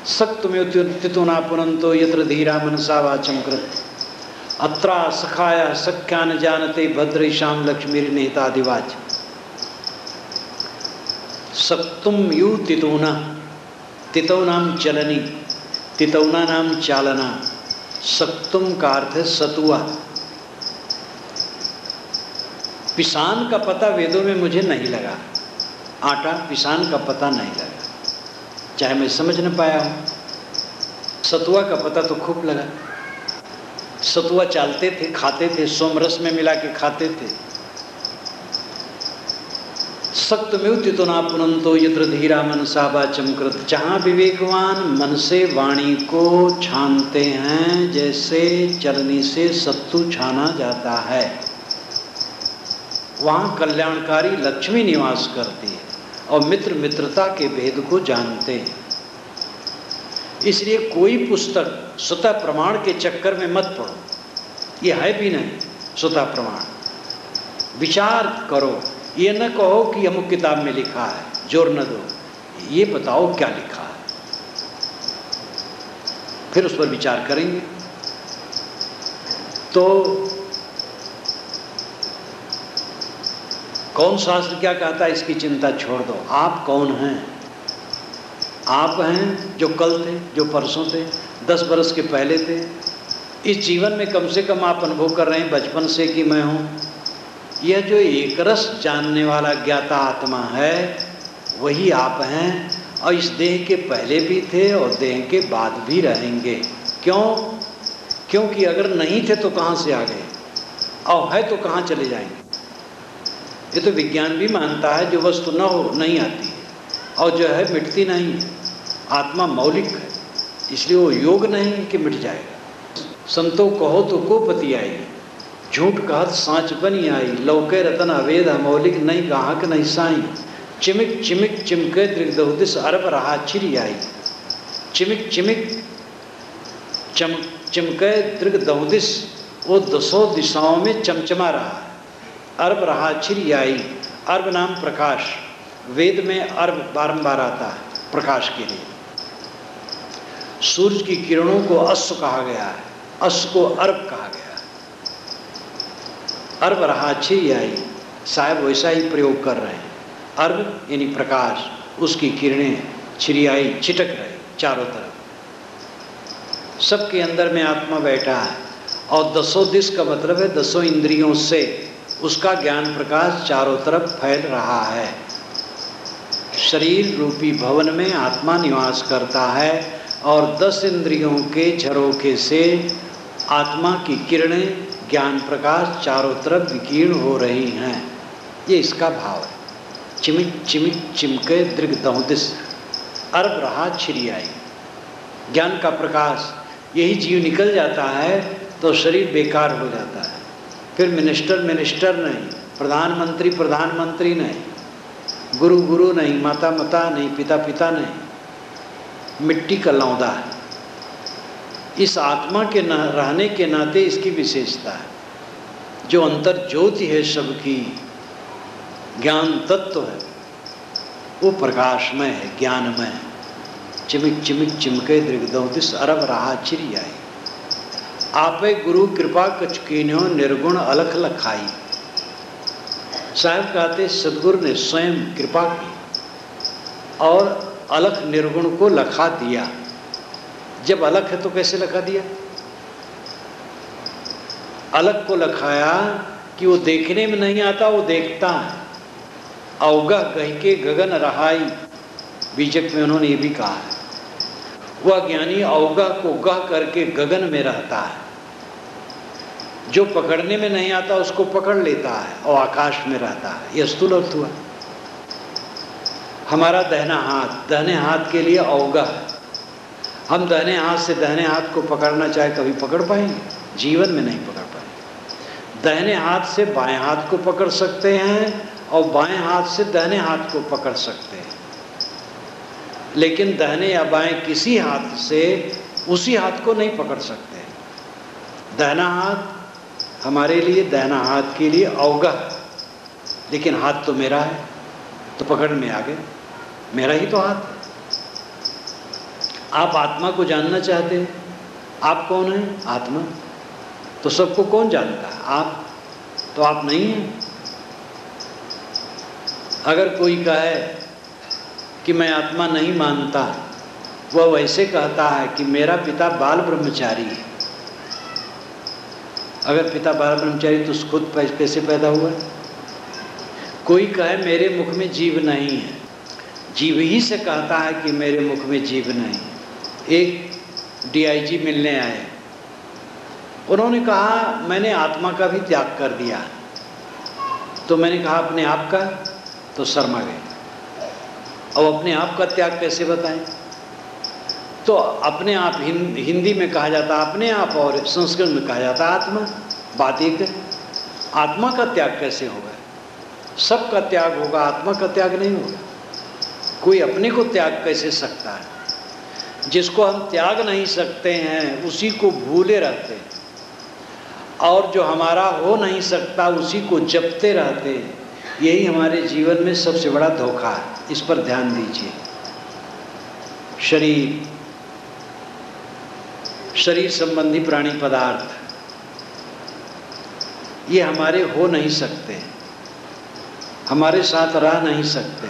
[SPEAKER 1] सक्तुमेत्युत्थितो न पुनन्तो यत्र धीरा मनसा वाचम कृत, अत्रा सखाया सख्या न जानते भद्रेशाम लक्ष्मीर्निहितादिवाच। सक्तुम यू तितौना, तितौनाम चलनी, तितौना नाम चालना। सक्तुम का अर्थ है सतुआ। पिसान का पता वेदों में मुझे नहीं लगा, आटा पिसान का पता नहीं लगा, चाहे मैं समझ न पाया हूँ। सतुआ का पता तो खूब लगा, सतुआ चालते थे, खाते थे, सोमरस में मिला के खाते थे। सत्यमेव तो ना पुनंतो यत्र धीरा मनसा वाचम कृत, जहाँ विवेकवान मन से वाणी को छानते हैं जैसे चलनी से सत्तू छाना जाता है, वहाँ कल्याणकारी लक्ष्मी निवास करती है और मित्र मित्रता के भेद को जानते हैं। इसलिए कोई पुस्तक स्वतः प्रमाण के चक्कर में मत पढ़ो, ये है भी नहीं स्वतः प्रमाण। विचार करो, ये न कहो कि अमुक किताब में लिखा है, जोर न दो, ये बताओ क्या लिखा है, फिर उस पर विचार करेंगे। तो कौन शास्त्र क्या कहता है इसकी चिंता छोड़ दो। आप कौन हैं? आप हैं जो कल थे, जो परसों थे, 10 बरस के पहले थे। इस जीवन में कम से कम आप अनुभव कर रहे हैं बचपन से कि मैं हूँ। यह जो एक रस जानने वाला ज्ञाता आत्मा है वही आप हैं, और इस देह के पहले भी थे और देह के बाद भी रहेंगे। क्यों? क्योंकि अगर नहीं थे तो कहाँ से आ गए, और है तो कहाँ चले जाएंगे। ये तो विज्ञान भी मानता है, जो वस्तु न हो नहीं आती है, और जो है मिटती नहीं है। आत्मा मौलिक है, इसलिए वो योग नहीं कि मिट जाएगा। संतो कहो तो को पति आई, झूठ कहत साँच बनी आई, लौके रतन अवेद मौलिक नहीं गाहक नहीं साई, चिमिक चिमिक चिमके दृगदहुदिस अरब रहा चिरी आई। चिमिक चिमिक चिमके दृगदहुदिस, वो 10 दिशाओं में चमचमा रहा है। अर्ब रहा छिरी आई, अर्ब नाम प्रकाश, वेद में अर्ब बारंबार आता है प्रकाश के लिए। सूर्य की किरणों को अश्व कहा गया है, अश्व को अर्ब कहा गया है। अर्ब रहा छिरी आई, साहब वैसा ही प्रयोग कर रहे हैं। अर्ब यानी प्रकाश, उसकी किरणें छिरी आई, छिटक रही चारों तरफ। सबके अंदर में आत्मा बैठा है, और 10 दिश का मतलब है 10 इंद्रियों से उसका ज्ञान प्रकाश चारों तरफ फैल रहा है। शरीर रूपी भवन में आत्मा निवास करता है, और 10 इंद्रियों के झरोखे से आत्मा की किरणें ज्ञान प्रकाश चारों तरफ विकीर्ण हो रही हैं। ये इसका भाव है। चिमिक चिमिक चिमके दृगदहुदिस, अर्ब रहा छिरी आई। ज्ञान का प्रकाश, यही जीव निकल जाता है तो शरीर बेकार हो जाता है। फिर मिनिस्टर मिनिस्टर नहीं, प्रधानमंत्री प्रधानमंत्री नहीं, गुरु गुरु नहीं, माता माता नहीं, पिता पिता नहीं, मिट्टी का लौंदा है। इस आत्मा के रहने के नाते इसकी विशेषता है। जो अंतर ज्योति है सबकी, ज्ञान तत्व है, वो प्रकाशमय है, ज्ञानमय है। चिमिक चिमिक चिमके दृगदहुदिस अरब रहा चिरी आई। आपे गुरु कृपा कछ कीन्यो निर्गुण अलख लखाई। साहब कहते सदगुरु ने स्वयं कृपा की और अलख निर्गुण को लखा दिया। जब अलख है तो कैसे लखा दिया? अलख को लखाया कि वो देखने में नहीं आता, वो देखता है। अवगह कह के गगन रहाई, बीजक में उन्होंने ये भी कहा है। वह ज्ञानी अवगह को गह करके गगन में रहता है। जो पकड़ने में नहीं आता उसको पकड़ लेता है और आकाश में रहता है। यह स्थूल अर्थ हुआ। हमारा दाहिने हाथ के लिए अवगह है। हम दाहिने हाथ से दाहिने हाथ को पकड़ना चाहे कभी पकड़ पाएंगे? जीवन में नहीं पकड़ पाएंगे। दाहिने हाथ से बाएं हाथ को पकड़ सकते हैं और बाएं हाथ से दाहिने हाथ को पकड़ सकते हैं, लेकिन दाहिने या बाएं किसी हाथ से उसी हाथ को नहीं पकड़ सकते। दाहिना हाथ हमारे लिए, दाहिना हाथ के लिए अवगह, लेकिन हाथ तो मेरा है, तो पकड़ में आ गए, मेरा ही तो हाथ है। आप आत्मा को जानना चाहते हैं? आप कौन हैं? आत्मा। तो सबको कौन जानता है? आप। तो आप नहीं हैं। अगर कोई कहे कि मैं आत्मा नहीं मानता, वह वैसे कहता है कि मेरा पिता बाल ब्रह्मचारी है। अगर पिता बाल ब्रह्मचारी तो खुद कैसे पैदा हुआ? कोई कहे मेरे मुख में जीव नहीं है, जीव ही से कहता है कि मेरे मुख में जीव नहीं। एक डीआईजी मिलने आए, उन्होंने कहा मैंने आत्मा का भी त्याग कर दिया। तो मैंने कहा अपने आप का, तो शर्मा गए। अब अपने आप का त्याग कैसे बताएं? तो अपने आप हिंदी में कहा जाता अपने आप और संस्कृत में कहा जाता आत्मा। बात एक है, आत्मा का त्याग कैसे होगा? सबका त्याग होगा, आत्मा का त्याग नहीं होगा। कोई अपने को त्याग कैसे सकता है? जिसको हम त्याग नहीं सकते हैं उसी को भूले रहते हैं, और जो हमारा हो नहीं सकता उसी को जपते रहते हैं। यही हमारे जीवन में सबसे बड़ा धोखा है, इस पर ध्यान दीजिए। शरीर संबंधी प्राणी पदार्थ ये हमारे हो नहीं सकते, हमारे साथ रह नहीं सकते,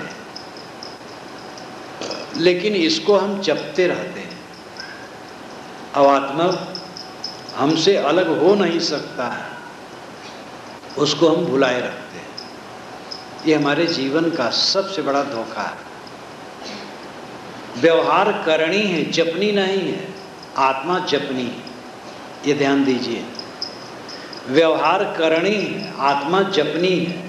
[SPEAKER 1] लेकिन इसको हम जपते रहते हैं। अब आत्मा हमसे अलग हो नहीं सकता है, उसको हम भुलाए रखते हैं। ये हमारे जीवन का सबसे बड़ा धोखा है। व्यवहार करनी है, जपनी नहीं है। आत्मा जपनी है, ये ध्यान दीजिए। व्यवहार करनी है, आत्मा जपनी है।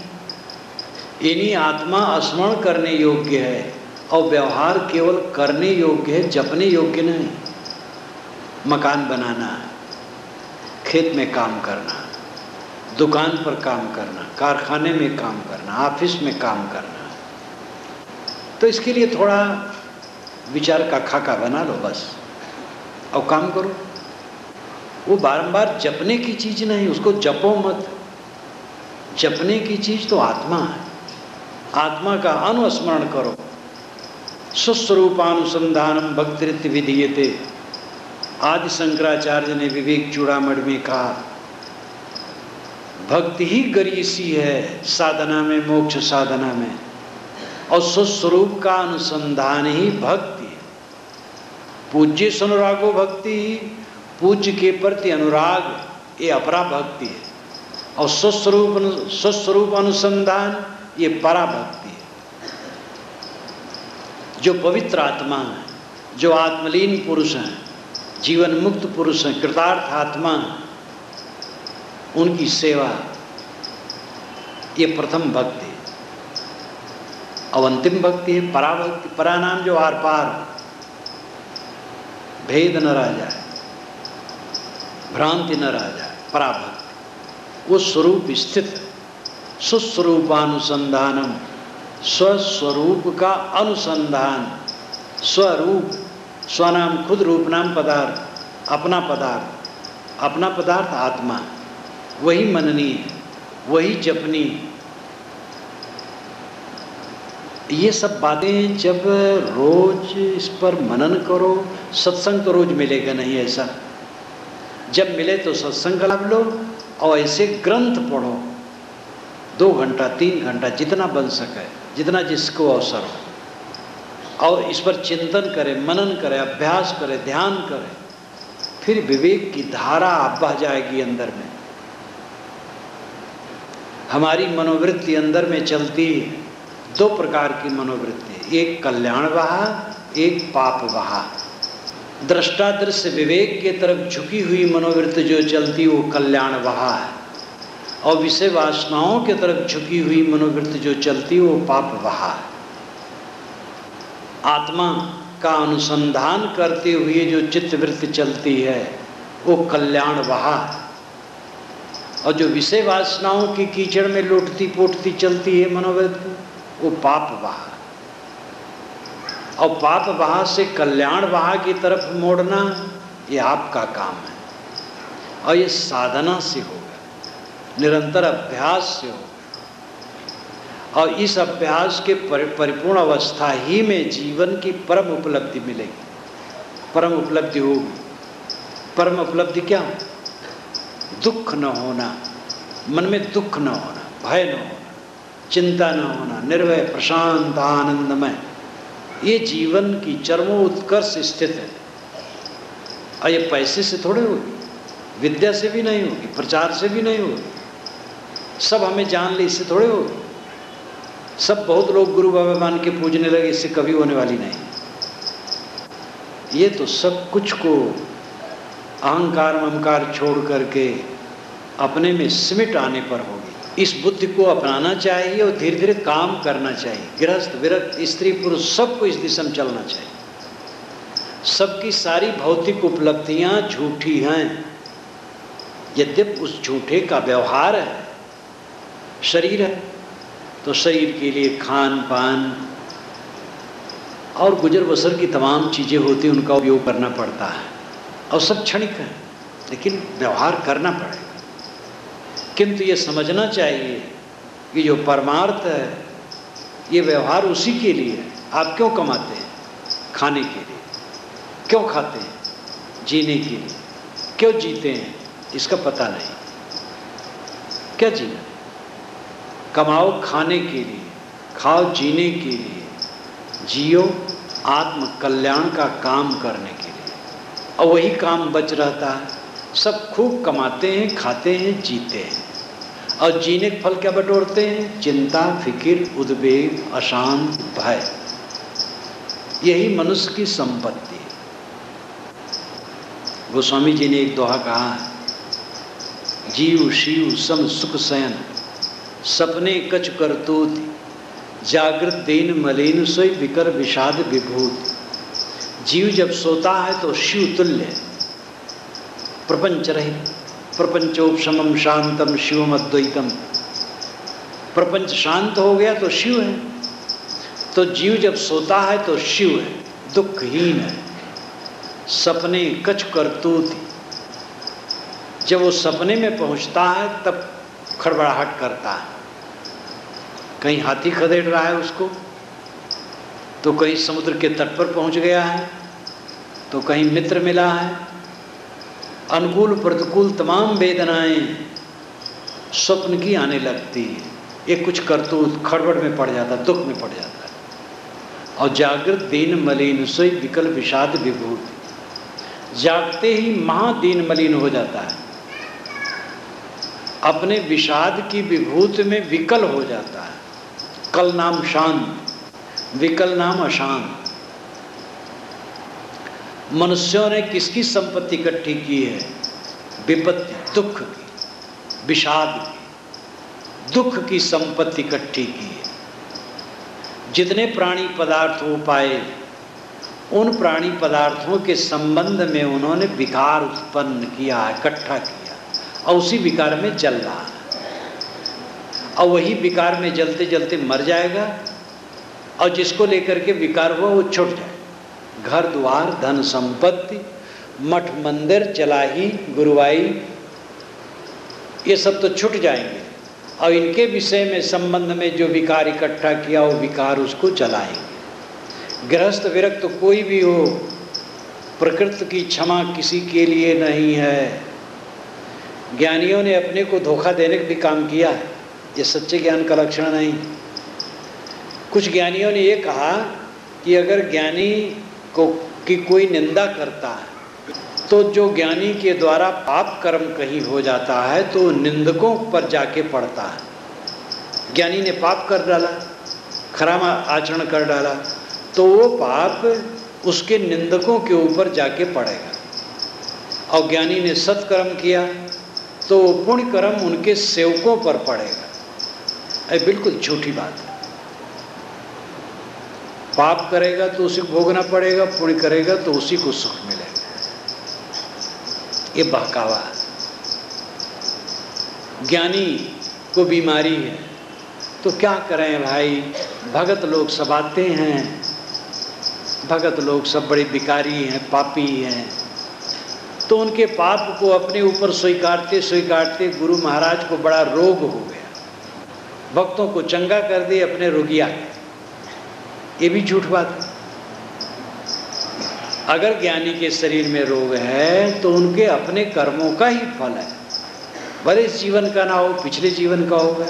[SPEAKER 1] इन्हीं आत्मा स्मरण करने योग्य है और व्यवहार केवल करने योग्य है, जपने योग्य नहीं। मकान बनाना है, खेत में काम करना, दुकान पर काम करना, कारखाने में काम करना, ऑफिस में काम करना, तो इसके लिए थोड़ा विचार का खाका बना लो बस और काम करो। वो बारंबार जपने की चीज नहीं, उसको जपो मत। जपने की चीज तो आत्मा है। आत्मा का अनुस्मरण करो। स्वस्वरूपानुसंधानम भक्तिरित विधीयते। आदि शंकराचार्य ने विवेक चूड़ामणि में कहा, भक्ति ही गरीसी है साधना में, मोक्ष साधना में, और स्वस्वरूप का अनुसंधान ही भक्ति है। पूज्य अनुरागो भक्ति, पूज्य के प्रति अनुराग ये अपरा भक्ति है, और स्वस्वरूप अनुसंधान ये परा भक्ति है। जो पवित्र आत्मा है, जो आत्मलीन पुरुष हैं, जीवन मुक्त पुरुष हैं, कृतार्थ आत्मा, उनकी सेवा ये प्रथम भक्ति है। अब अंतिम भक्ति है पराभक्ति। परा नाम जो आर पार, भेद न रह जाए, भ्रांति न रह जाए, पराभक्ति। वो स्वरूप स्थित, सुस्वरूपानुसंधानम, स्वस्वरूप का अनुसंधान। स्वरूप, स्वनाम खुद, रूप नाम पदार्थ, अपना पदार्थ। अपना पदार्थ आत्मा, वही मननी है, वही जपनी। ये सब बातें जब रोज इस पर मनन करो, सत्संग तो रोज मिलेगा नहीं ऐसा, जब मिले तो सत्संग का लाभ लो और ऐसे ग्रंथ पढ़ो 2 घंटा 3 घंटा जितना बन सके, जितना जिसको अवसर हो, और इस पर चिंतन करें, मनन करें, अभ्यास करें, ध्यान करें। फिर विवेक की धारा बह जाएगी अंदर में। हमारी मनोवृत्ति अंदर में चलती है। 2 प्रकार की मनोवृत्ति, एक कल्याण वहा, एक पाप वहा। दृष्टा दृश्य विवेक की तरफ झुकी हुई मनोवृत्ति जो चलती वो कल्याण वहा है, और विषय वासनाओं की तरफ झुकी हुई मनोवृत्ति जो चलती वो पाप वहा है। आत्मा का अनुसंधान करते हुए जो चित्तवृत्ति चलती है वो कल्याण वहा है, और जो विषय वासनाओं की कीचड़ में लौटती पोटती चलती है मनोवृत्ति वो पाप वहा। और पाप वहा से कल्याण वहा की तरफ मोड़ना ये आपका काम है, और ये साधना से होगा, निरंतर अभ्यास से होगा। और इस अभ्यास के परिपूर्ण अवस्था ही में जीवन की परम उपलब्धि मिलेगी, परम उपलब्धि होगी। परम उपलब्धि क्या हो? दुख न होना, मन में दुख न होना, भय न होना, चिंता न होना, निर्भय प्रशांत आनंदमय। ये जीवन की चरमोत्कर्ष स्थिति है। और ये पैसे से थोड़े होगी, विद्या से भी नहीं होगी, प्रचार से भी नहीं होगी, सब हमें जान ले इससे थोड़े होगी। सब बहुत लोग गुरु बाबा मान के पूजने लगे, इससे कभी होने वाली नहीं। ये तो सब कुछ को अहंकार ममकार छोड़ करके अपने में सिमट आने पर होगी। इस बुद्धि को अपनाना चाहिए और धीरे धीरे काम करना चाहिए। गृहस्थ विरक्त स्त्री पुरुष सबको इस दिशा में चलना चाहिए। सबकी सारी भौतिक उपलब्धियां झूठी हैं, यद्यपि उस झूठे का व्यवहार है। शरीर है तो शरीर के लिए खान पान और गुजर बसर की तमाम चीज़ें होती हैं, उनका उपयोग करना पड़ता है और सब क्षणिक है, लेकिन व्यवहार करना पड़ेगा। किंतु ये समझना चाहिए कि जो परमार्थ है ये व्यवहार उसी के लिए है। आप क्यों कमाते हैं? खाने के लिए। क्यों खाते हैं? जीने के लिए। क्यों जीते हैं? इसका पता नहीं। क्या जीना? कमाओ खाने के लिए, खाओ जीने के लिए, जियो आत्म कल्याण का काम करने के लिए, और वही काम बच रहता है। सब खूब कमाते हैं, खाते हैं, जीते हैं, और जीने के फल क्या बटोरते हैं? चिंता, फिक्र, उद्वेग, अशांत, भय। यही मनुष्य की संपत्ति है। गोस्वामी जी ने एक दोहा कहा है, जीव शिव सम सुख शयन, सपने कछ करतूत, जागृत दीन मलिन सोई विकर विषाद विभूत। जीव जब सोता है तो शिव तुल्य, प्रपंच रहित, प्रपंचोपशमम शांतम शिवम अद्वैतम। प्रपंच शांत हो गया तो शिव है। तो जीव जब सोता है तो शिव है, दुखहीन है। सपने कछ करतूत, जब वो सपने में पहुंचता है तब खड़बड़ाहट करता है। कहीं हाथी खदेड़ रहा है उसको, तो कहीं समुद्र के तट पर पहुंच गया है, तो कहीं मित्र मिला है। अनुकूल प्रतिकूल तमाम वेदनाएं स्वप्न की आने लगती है। एक कुछ करतूत खड़बड़ में पड़ जाता है, दुख में पड़ जाता है। और जागृत दीन मलिन सोई विकल विषाद विभूत, जागते ही महादीन मलिन हो जाता है, अपने विषाद की विभूत में विकल हो जाता है। कल नाम शांत, विकल नाम अशांत। मनुष्यों ने किसकी संपत्ति इकट्ठी की है? विपत्ति, दुख की, विषाद की, दुख की संपत्ति इकट्ठी की है। जितने प्राणी पदार्थ हो पाए, उन प्राणी पदार्थों के संबंध में उन्होंने विकार उत्पन्न किया, इकट्ठा किया, और उसी विकार में जल रहा है। और वही विकार में जलते जलते मर जाएगा, और जिसको लेकर के विकार हुआ वो छूट जाए। घर द्वार धन संपत्ति, मठ मंदिर चलाही गुरुवाई, ये सब तो छूट जाएंगे, और इनके विषय में संबंध में जो विकार इकट्ठा किया वो विकार उसको जलाएंगे। गृहस्थ विरक्त कोई भी हो, प्रकृति की क्षमा किसी के लिए नहीं है। ज्ञानियों ने अपने को धोखा देने का भी काम किया है, ये सच्चे ज्ञान का लक्षण नहीं। कुछ ज्ञानियों ने ये कहा कि अगर ज्ञानी को की कोई निंदा करता है तो जो ज्ञानी के द्वारा पाप कर्म कहीं हो जाता है तो निंदकों पर जाके पड़ता है। ज्ञानी ने पाप कर डाला, खराब आचरण कर डाला, तो वो पाप उसके निंदकों के ऊपर जाके पड़ेगा। और ज्ञानी ने सत्कर्म किया तो पुण्य कर्म उनके सेवकों पर पड़ेगा। ये बिल्कुल झूठी बात है। पाप करेगा तो उसी को भोगना पड़ेगा, पुण्य करेगा तो उसी को सुख मिलेगा। ये बहकावा है। ज्ञानी को बीमारी है तो क्या करें भाई? भगत लोग सब आते हैं, भगत लोग सब बड़े भिखारी हैं, पापी हैं, तो उनके पाप को अपने ऊपर स्वीकारते स्वीकारते गुरु महाराज को बड़ा रोग हो गया। भक्तों को चंगा कर दे, अपने रोगिया। ये भी झूठ बात है। अगर ज्ञानी के शरीर में रोग है तो उनके अपने कर्मों का ही फल है, भले इस जीवन का ना हो, पिछले जीवन का होगा।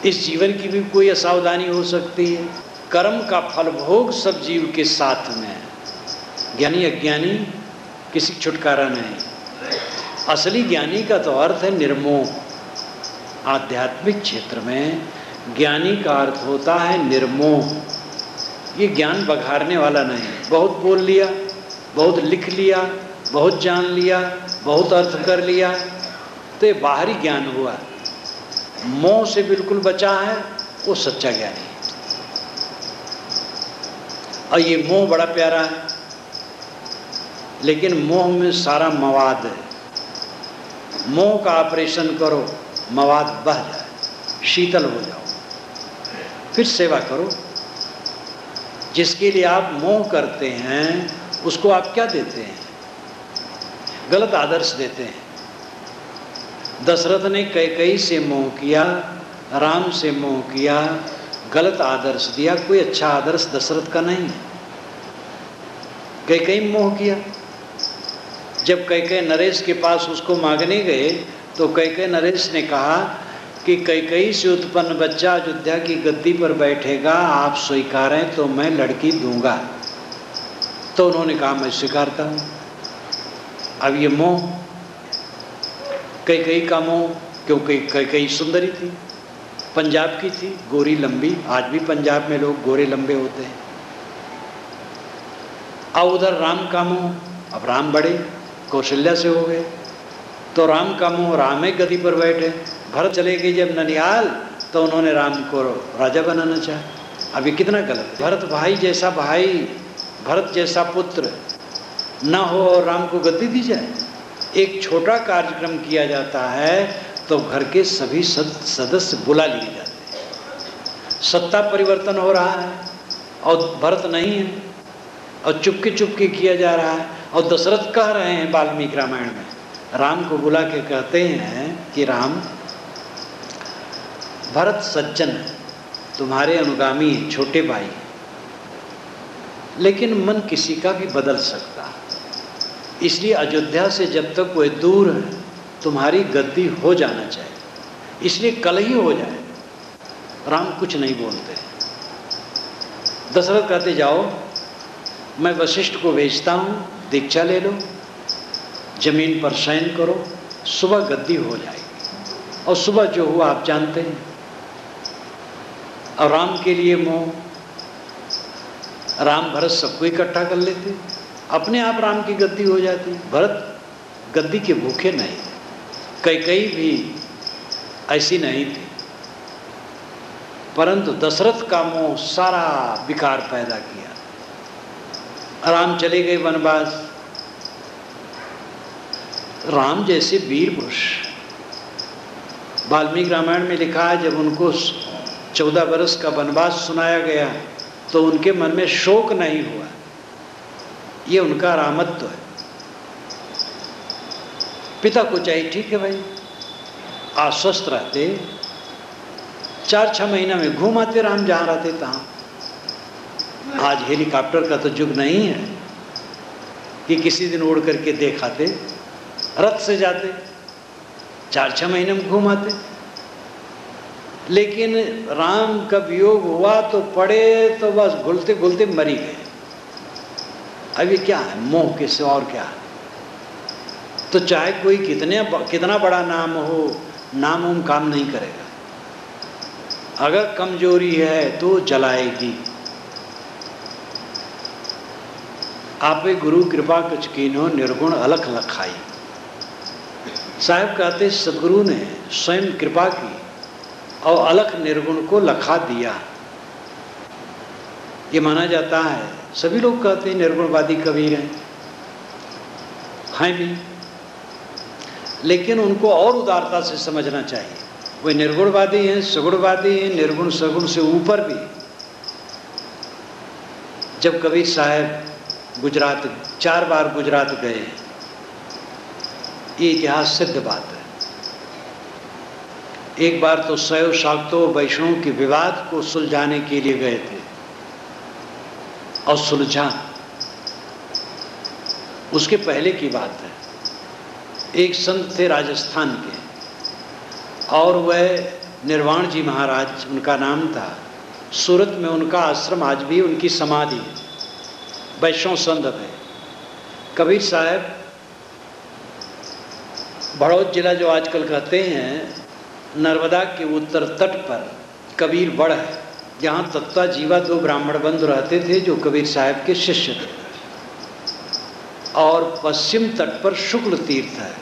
[SPEAKER 1] इस जीवन की भी कोई असावधानी हो सकती है। कर्म का फल भोग सब जीव के साथ में है। ज्ञानी अज्ञानी किसी छुटकारा नहीं। असली ज्ञानी का तो अर्थ है निर्मोह। आध्यात्मिक क्षेत्र में ज्ञानी का अर्थ होता है निर्मोह। ये ज्ञान बघारने वाला नहीं, बहुत बोल लिया, बहुत लिख लिया, बहुत जान लिया, बहुत अर्थ कर लिया, तो ये बाहरी ज्ञान हुआ। मोह से बिल्कुल बचा है वो सच्चा ज्ञानी है। और ये मोह बड़ा प्यारा है, लेकिन मोह में सारा मवाद है। मोह का ऑपरेशन करो, मवाद बह जाए, शीतल हो जाओ, फिर सेवा करो। जिसके लिए आप मोह करते हैं उसको आप क्या देते हैं? गलत आदर्श देते हैं। दशरथ ने कैकेयी से मोह किया, राम से मोह किया, गलत आदर्श दिया। कोई अच्छा आदर्श दशरथ का नहीं है। कैकेयी मोह किया। जब कैकेयी नरेश के पास उसको मांगने गए तो कैकेयी नरेश ने कहा कि कैकेयी से उत्पन्न बच्चा अयोध्या की गद्दी पर बैठेगा, आप स्वीकारें तो मैं लड़की दूंगा। तो उन्होंने कहा मैं स्वीकारता हूँ। अब ये मोह, कैकेयी का मोह, क्योंकि कैकेयी सुंदरी थी, पंजाब की थी, गोरी लंबी। आज भी पंजाब में लोग गोरे लंबे होते हैं। अब उधर राम का मोह, अब राम बड़े कौशल्या से हो गए, तो राम का मोह, राम एक गद्दी पर बैठे। भरत चले गए जब ननिहाल तो उन्होंने राम को राजा बनाना चाहा। अब ये कितना गलत है। भरत भाई जैसा भाई, भरत जैसा पुत्र न हो और राम को गद्दी दी जाए। एक छोटा कार्यक्रम किया जाता है तो घर के सभी सदस्य बुला लिए जाते हैं। सत्ता परिवर्तन हो रहा है और भरत नहीं है, और चुपके किया जा रहा है। और दशरथ कह रहे हैं वाल्मीकि रामायण में, राम को बुला के कहते हैं कि राम, भरत सज्जन है, तुम्हारे अनुगामी छोटे भाई, लेकिन मन किसी का भी बदल सकता है। इसलिए अयोध्या से जब तक कोई दूर है तुम्हारी गद्दी हो जाना चाहिए, इसलिए कल ही हो जाए। राम कुछ नहीं बोलते। दशरथ कहते जाओ, मैं वशिष्ठ को भेजता हूँ, दीक्षा ले लो, जमीन पर शयन करो, सुबह गद्दी हो जाएगी। और सुबह जो हुआ आप जानते हैं। और राम के लिए मोह, राम भरत सबको इकट्ठा कर लेते, अपने आप राम की गद्दी हो जाती। भरत गद्दी के भूखे नहीं थे, कैकेयी भी ऐसी नहीं थी, परंतु दशरथ का मोह सारा विकार पैदा किया। राम चले गए वनवास। राम जैसे वीर पुरुष, वाल्मीकि रामायण में लिखा है, जब उनको 14 वर्ष का वनवास सुनाया गया तो उनके मन में शोक नहीं हुआ। ये उनका रामत्व है। पिता को चाहिए, ठीक है भाई, आश्वस्त रहते, 4-6 महीना में घूम आते राम जहाँ रहते तहाँ। आज हेलीकॉप्टर का तो युग नहीं है कि किसी दिन उड़ करके देखाते, रथ से जाते, 4-6 महीने में घूम आते। लेकिन राम का वियोग हुआ तो पड़े तो बस घुलते घुलते मरी गए। अब ये क्या है? मोह के सिवा और क्या है? तो चाहे कोई कितना बड़ा नाम हो, नाम उम काम नहीं करेगा। अगर कमजोरी है तो जलाएगी। आपे गुरु कृपा कुछ कीनो, निर्गुण अलख लखाई। साहब कहते सदगुरु ने स्वयं कृपा की और अलख निर्गुण को लखा दिया। ये माना जाता है, सभी लोग कहते हैं निर्गुणवादी कबीर हैं भी, लेकिन उनको और उदारता से समझना चाहिए। वे निर्गुणवादी हैं, सगुणवादी हैं, निर्गुण सगुण से ऊपर भी। जब कबीर साहब गुजरात 4 बार गुजरात गए, ये इतिहास सिद्ध बात है। एक बार तो शैव शाक्तों वैष्णव के विवाद को सुलझाने के लिए गए थे और सुलझा। उसके पहले की बात है, एक संत थे राजस्थान के, और वह निर्वाण जी महाराज उनका नाम था। सूरत में उनका आश्रम आज भी, उनकी समाधि है, वैष्णव संत है। कबीर साहब बड़ौद जिला जो आजकल कहते हैं, नर्मदा के उत्तर तट पर कबीर बड़ है, जहाँ तत्ता जीवा 2 ब्राह्मण बंधु रहते थे जो कबीर साहब के शिष्य थे, और पश्चिम तट पर शुक्ल तीर्थ है।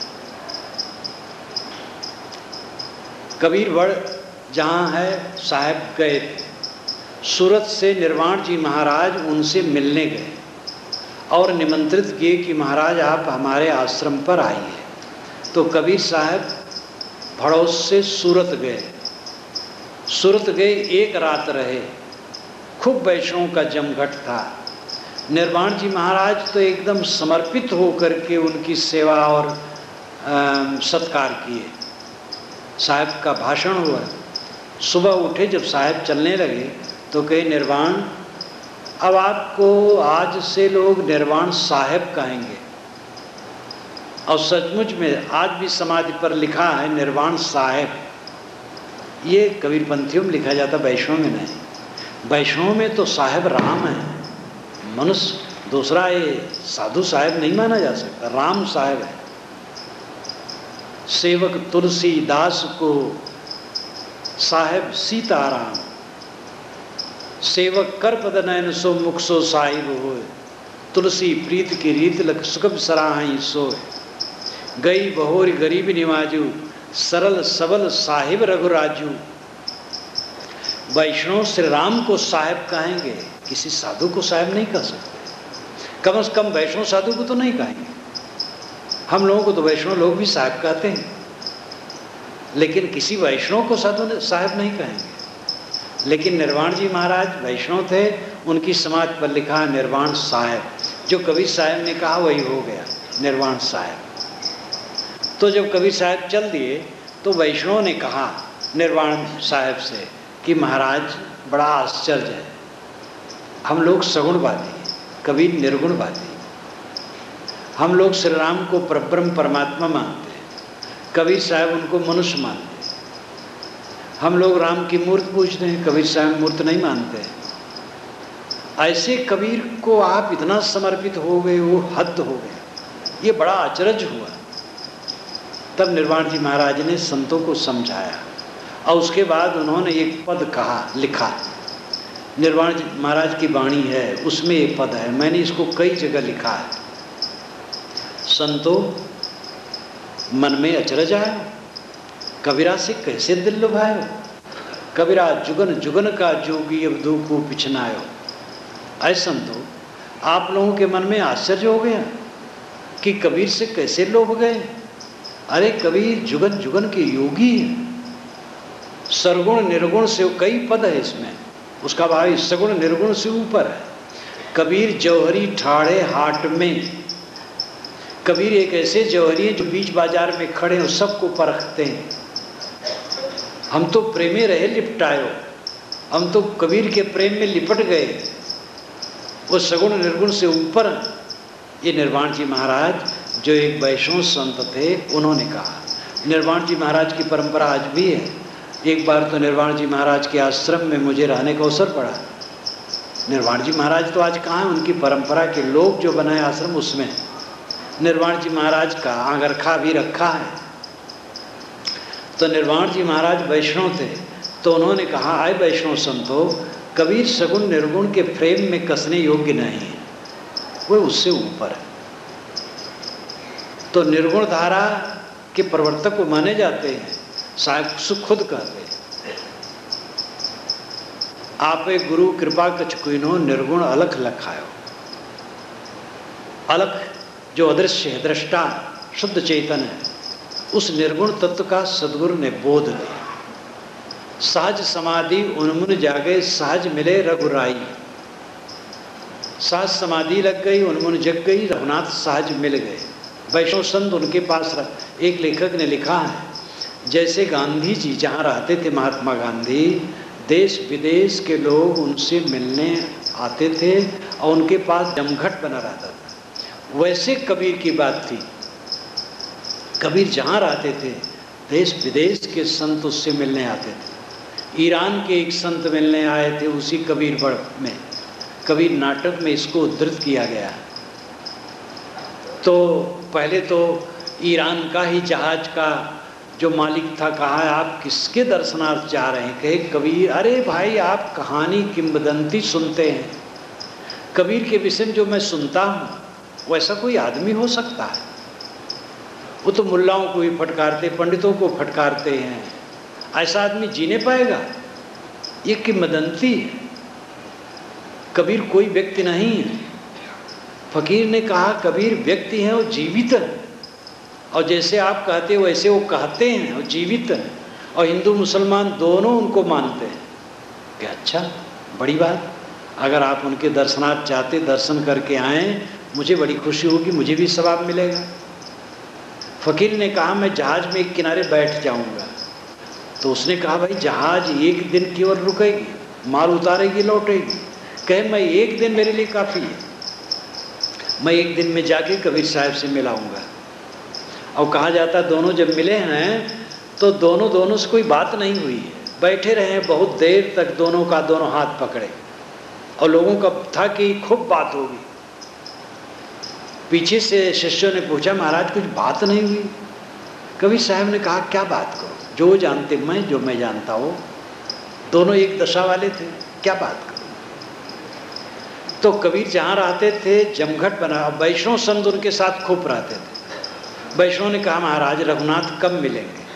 [SPEAKER 1] कबीर बड़ जहाँ है साहब गए थे। सूरत से निर्वाण जी महाराज उनसे मिलने गए और निमंत्रित किए कि महाराज आप हमारे आश्रम पर आइए। तो कबीर साहब भड़ोस से सूरत गए। सूरत गए, 1 रात रहे। खूब वैष्णवों का जमघट था। निर्वाण जी महाराज तो एकदम समर्पित होकर के उनकी सेवा और सत्कार किए। साहब का भाषण हुआ। सुबह उठे, जब साहब चलने लगे तो कहे निर्वाण, अब आपको आज से लोग निर्वाण साहब कहेंगे। और सचमुच में आज भी समाधि पर लिखा है निर्वाण साहब। ये कबीरपंथियों में लिखा जाता, वैष्णव में नहीं। वैष्णव में तो साहब राम है, मनुष्य दूसरा, ये साधु साहब नहीं माना जा सकता, राम साहब है। सेवक तुलसीदास को साहब सीताराम, सेवक कर पद नयन सो मुख सो साहिब होए, तुलसी प्रीत की रीत लख सुखब सराहई सोए, गई बहोरी गरीब निवाजू, सरल सबल साहिब रघुराजू। वैष्णव श्री राम को साहब कहेंगे, किसी साधु को साहब नहीं कह सकते। कम से कम वैष्णव साधु को तो नहीं कहेंगे। हम लोगों को तो वैष्णव लोग भी साहब कहते हैं, लेकिन किसी वैष्णव को साधु साहब नहीं कहेंगे। लेकिन निर्वाण जी महाराज वैष्णव थे, उनकी समाधि पर लिखा निर्वाण साहब। जो कबीर साहब ने कहा वही हो गया, निर्वाण साहब। तो जब कबीर साहब चल दिए तो वैष्णव ने कहा निर्वाण साहब से कि महाराज बड़ा आश्चर्य है, हम लोग सगुणवादी, कबीर निर्गुणवादी। हम लोग श्री राम को परब्रह्म परमात्मा मानते हैं, कबीर साहब उनको मनुष्य मानते हैं। हम लोग राम की मूर्ति पूजते हैं, कबीर साहब मूर्ति नहीं मानते। ऐसे कबीर को आप इतना समर्पित हो गए, वो हद हो गया। ये बड़ा अचरज हुआ। तब निर्वाण जी महाराज ने संतों को समझाया और उसके बाद उन्होंने एक पद कहा, लिखा। निर्वाण जी महाराज की वाणी है, उसमें एक पद है, मैंने इसको कई जगह लिखा है। संतों, मन में अचरज आया, कबीरा से कैसे दिल लुभायो, कबीरा जुगन जुगन का जोगी अब दो को पिछनायो। ऐ संतों, आप लोगों के मन में आश्चर्य हो गया कि कबीर से कैसे लोभ गए। अरे कबीर जुगन जुगन के योगी है। सरगुण निर्गुण से कई पद है इसमें, उसका भाई सगुण निर्गुण से ऊपर है। कबीर जौहरी ठाड़े हाट में, कबीर एक ऐसे जौहरी हैं जो बीच बाजार में खड़े हैं, सबको परखते हैं। हम तो प्रेमे रहे लिपटायो, हम तो कबीर के प्रेम में लिपट गए, वो सगुण निर्गुण से ऊपर। ये निर्वाण जी महाराज जो एक वैष्णव संत थे, उन्होंने कहा। निर्वाण जी महाराज की परंपरा आज भी है। एक बार तो निर्वाण जी महाराज के आश्रम में मुझे रहने का अवसर पड़ा। निर्वाण जी महाराज तो आज कहाँ हैं, उनकी परंपरा के लोग जो बनाए आश्रम उसमें निर्वाण जी महाराज का आंगरखा भी रखा है। तो निर्वाण जी महाराज वैष्णव थे, तो उन्होंने कहा, आए वैष्णव संतो, कबीर सगुण निर्गुण के फ्रेम में कसने योग्य नहीं है, वो उससे ऊपर है। तो निर्गुण धारा के प्रवर्तक को माने जाते हैं, साहब खुद कहते हैं, आपे गुरु कृपा कछ कुइनो निर्गुण अलख लखायो। अलख जो अदृश्य है, दृष्टा शुद्ध चेतन है, उस निर्गुण तत्व का सद्गुरु ने बोध दिया। सहज समाधि उन्मुन जागे, सहज मिले रघुराई। सहज समाधि लग गई, उन्मुन जग गई, रघुनाथ सहज मिल गए। वैष्णव संत उनके पास एक लेखक ने लिखा है, जैसे गांधी जी जहाँ रहते थे, महात्मा गांधी, देश विदेश के लोग उनसे मिलने आते थे और उनके पास जमघट बना रहता था, वैसे कबीर की बात थी। कबीर जहाँ रहते थे, देश विदेश के संत उससे मिलने आते थे। ईरान के एक संत मिलने आए थे उसी कबीरगढ़ में। कबीर नाटक में इसको उद्धृत किया गया। तो पहले तो ईरान का ही जहाज का जो मालिक था, कहा आप किसके दर्शनार्थ जा रहे हैं? कहे कबीर। अरे भाई आप कहानी किंवदंती सुनते हैं, कबीर के विषय में जो मैं सुनता हूँ वैसा कोई आदमी हो सकता है? वो तो मुल्लाओं को भी फटकारते, पंडितों को फटकारते हैं, ऐसा आदमी जीने पाएगा? ये किंवदंती है, कबीर कोई व्यक्ति नहीं है। फकीर ने कहा कबीर व्यक्ति हैं, वो जीवित है, और जैसे आप कहते हो वैसे वो कहते हैं, वो जीवित है, और हिंदू मुसलमान दोनों उनको मानते हैं। कि अच्छा, बड़ी बात, अगर आप उनके दर्शनार्थ चाहते, दर्शन करके आएँ, मुझे बड़ी खुशी होगी, मुझे भी सवाब मिलेगा। फ़कीर ने कहा मैं जहाज़ में एक किनारे बैठ जाऊंगा। तो उसने कहा भाई जहाज़ एक दिन की ओर रुकेगी, माल उतारेगी, लौटेगी। कहे मैं एक दिन मेरे लिए काफ़ी है, मैं एक दिन में जाके कबीर साहब से मिलाऊंगा। और कहा जाता दोनों जब मिले हैं तो दोनों से कोई बात नहीं हुई है, बैठे रहे हैं बहुत देर तक, दोनों का दोनों हाथ पकड़े, और लोगों का था कि खूब बात होगी। पीछे से शिष्यों ने पूछा महाराज कुछ बात नहीं हुई? कबीर साहब ने कहा क्या बात करो, जो जानते मैं, जो मैं जानता हूँ, दोनों एक दशा वाले थे, क्या बात करो। तो कबीर जहाँ रहते थे जमघट बना, वैष्णव संत उनके साथ खूब रहते थे। वैष्णव ने कहा महाराज रघुनाथ कब मिलेंगे?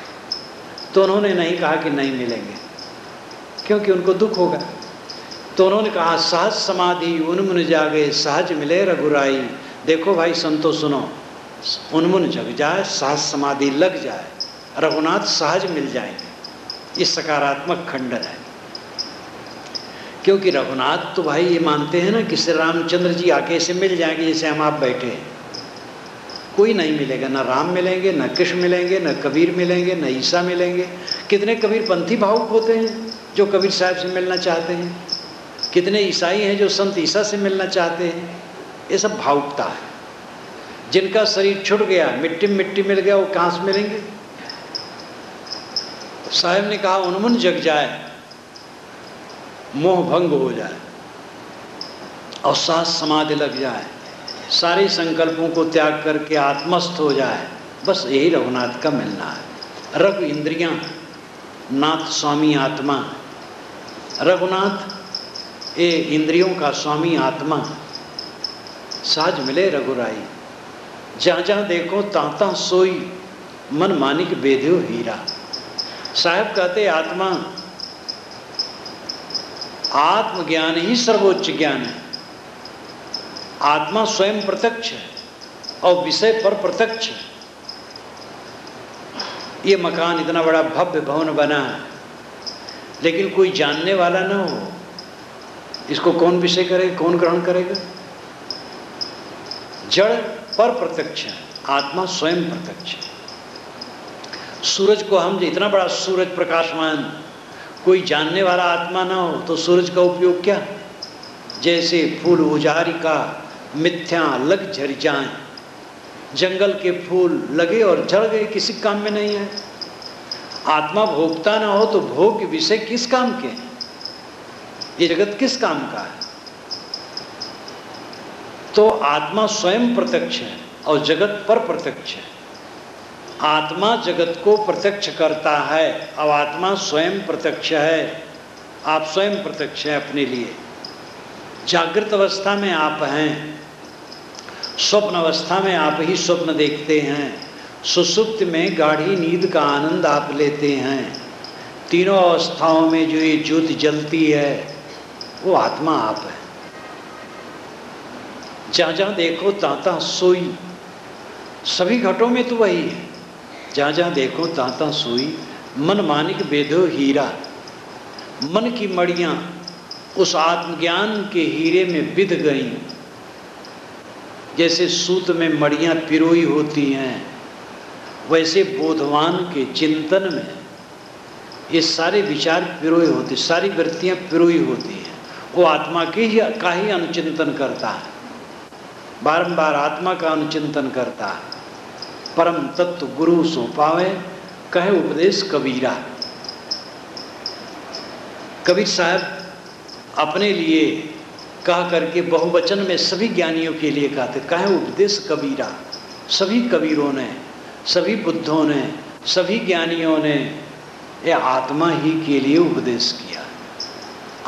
[SPEAKER 1] तो उन्होंने नहीं कहा कि नहीं मिलेंगे, क्योंकि उनको दुख होगा। तो उन्होंने कहा सहज समाधि उन्मुन जागे, सहज मिले रघुराई। देखो भाई संतो सुनो, उन्मुन जग जाए, सहज समाधि लग जाए, रघुनाथ सहज मिल जाएंगे। ये सकारात्मक खंडन है, क्योंकि रघुनाथ तो भाई ये मानते हैं ना कि श्री रामचंद्र जी आके से मिल जाएंगे, जैसे हम आप बैठे हैं। कोई नहीं मिलेगा, ना राम मिलेंगे, ना कृष्ण मिलेंगे, ना कबीर मिलेंगे, ना ईसा मिलेंगे। कितने कबीरपंथी भावुक होते हैं जो कबीर साहब से मिलना चाहते हैं, कितने ईसाई हैं जो संत ईसा से मिलना चाहते हैं। ये सब भावुकता है। जिनका शरीर छूट गया, मिट्टी मिट्टी मिल गया, वो कहाँ से मिलेंगे? साहब ने कहा उन्मुन जग जाए, मोह भंग हो जाए, और साथ समाधि लग जाए, सारे संकल्पों को त्याग करके आत्मस्थ हो जाए, बस यही रघुनाथ का मिलना है। रघु इंद्रियां, नाथ स्वामी आत्मा। रघुनाथ ये इंद्रियों का स्वामी आत्मा, साज मिले रघुराई। जहाँ जहाँ देखो ताता सोई, मन मानिक बेध्यो हीरा। साहब कहते आत्मा, आत्मज्ञान ही सर्वोच्च ज्ञान है। आत्मा स्वयं प्रत्यक्ष है और विषय पर प्रत्यक्ष है। ये मकान इतना बड़ा भव्य भवन बना है, लेकिन कोई जानने वाला ना हो, इसको कौन विषय करेगा, कौन ग्रहण करेगा? जड़ पर प्रत्यक्ष है, आत्मा स्वयं प्रत्यक्ष है। सूरज को हम इतना बड़ा सूरज प्रकाशमान, कोई जानने वाला आत्मा ना हो तो सूरज का उपयोग क्या? जैसे फूल उजारी का मिथ्या लग झर जाए, जंगल के फूल लगे और झड़ गए, किसी काम में नहीं है। आत्मा भोगता ना हो तो भोग विषय किस काम के हैं? ये जगत किस काम का है? तो आत्मा स्वयं प्रत्यक्ष है और जगत पर प्रत्यक्ष है। आत्मा जगत को प्रत्यक्ष करता है, अब आत्मा स्वयं प्रत्यक्ष है। आप स्वयं प्रत्यक्ष है अपने लिए। जागृत अवस्था में आप हैं, स्वप्न अवस्था में आप ही स्वप्न देखते हैं, सुसुप्त में गाढ़ी नींद का आनंद आप लेते हैं। तीनों अवस्थाओं में जो ये ज्योति जलती है वो आत्मा आप है। जहाँ जहाँ देखो ताता सोई, सभी घटों में तो वही है। जहाँ जहाँ देखो ताता सोई, मन मानिक बेधो हीरा। मन की मड़ियाँ उस आत्मज्ञान के हीरे में बिध गईं। जैसे सूत में मड़ियाँ पिरोई होती हैं, वैसे बोधवान के चिंतन में ये सारे विचार पिरोए होते, सारी वृत्तियाँ पिरोई होती हैं। वो आत्मा के ही का ही अनुचिंतन करता है, बारंबार आत्मा का अनुचिंतन करता है। परम तत्व गुरु सो पावे, कहे उपदेश कबीरा। कबीर साहब अपने लिए कह करके बहुवचन में सभी ज्ञानियों के लिए कहते, कहे उपदेश कबीरा। सभी कबीरों ने, सभी बुद्धों ने सभी ज्ञानियों ने ये आत्मा ही के लिए उपदेश किया।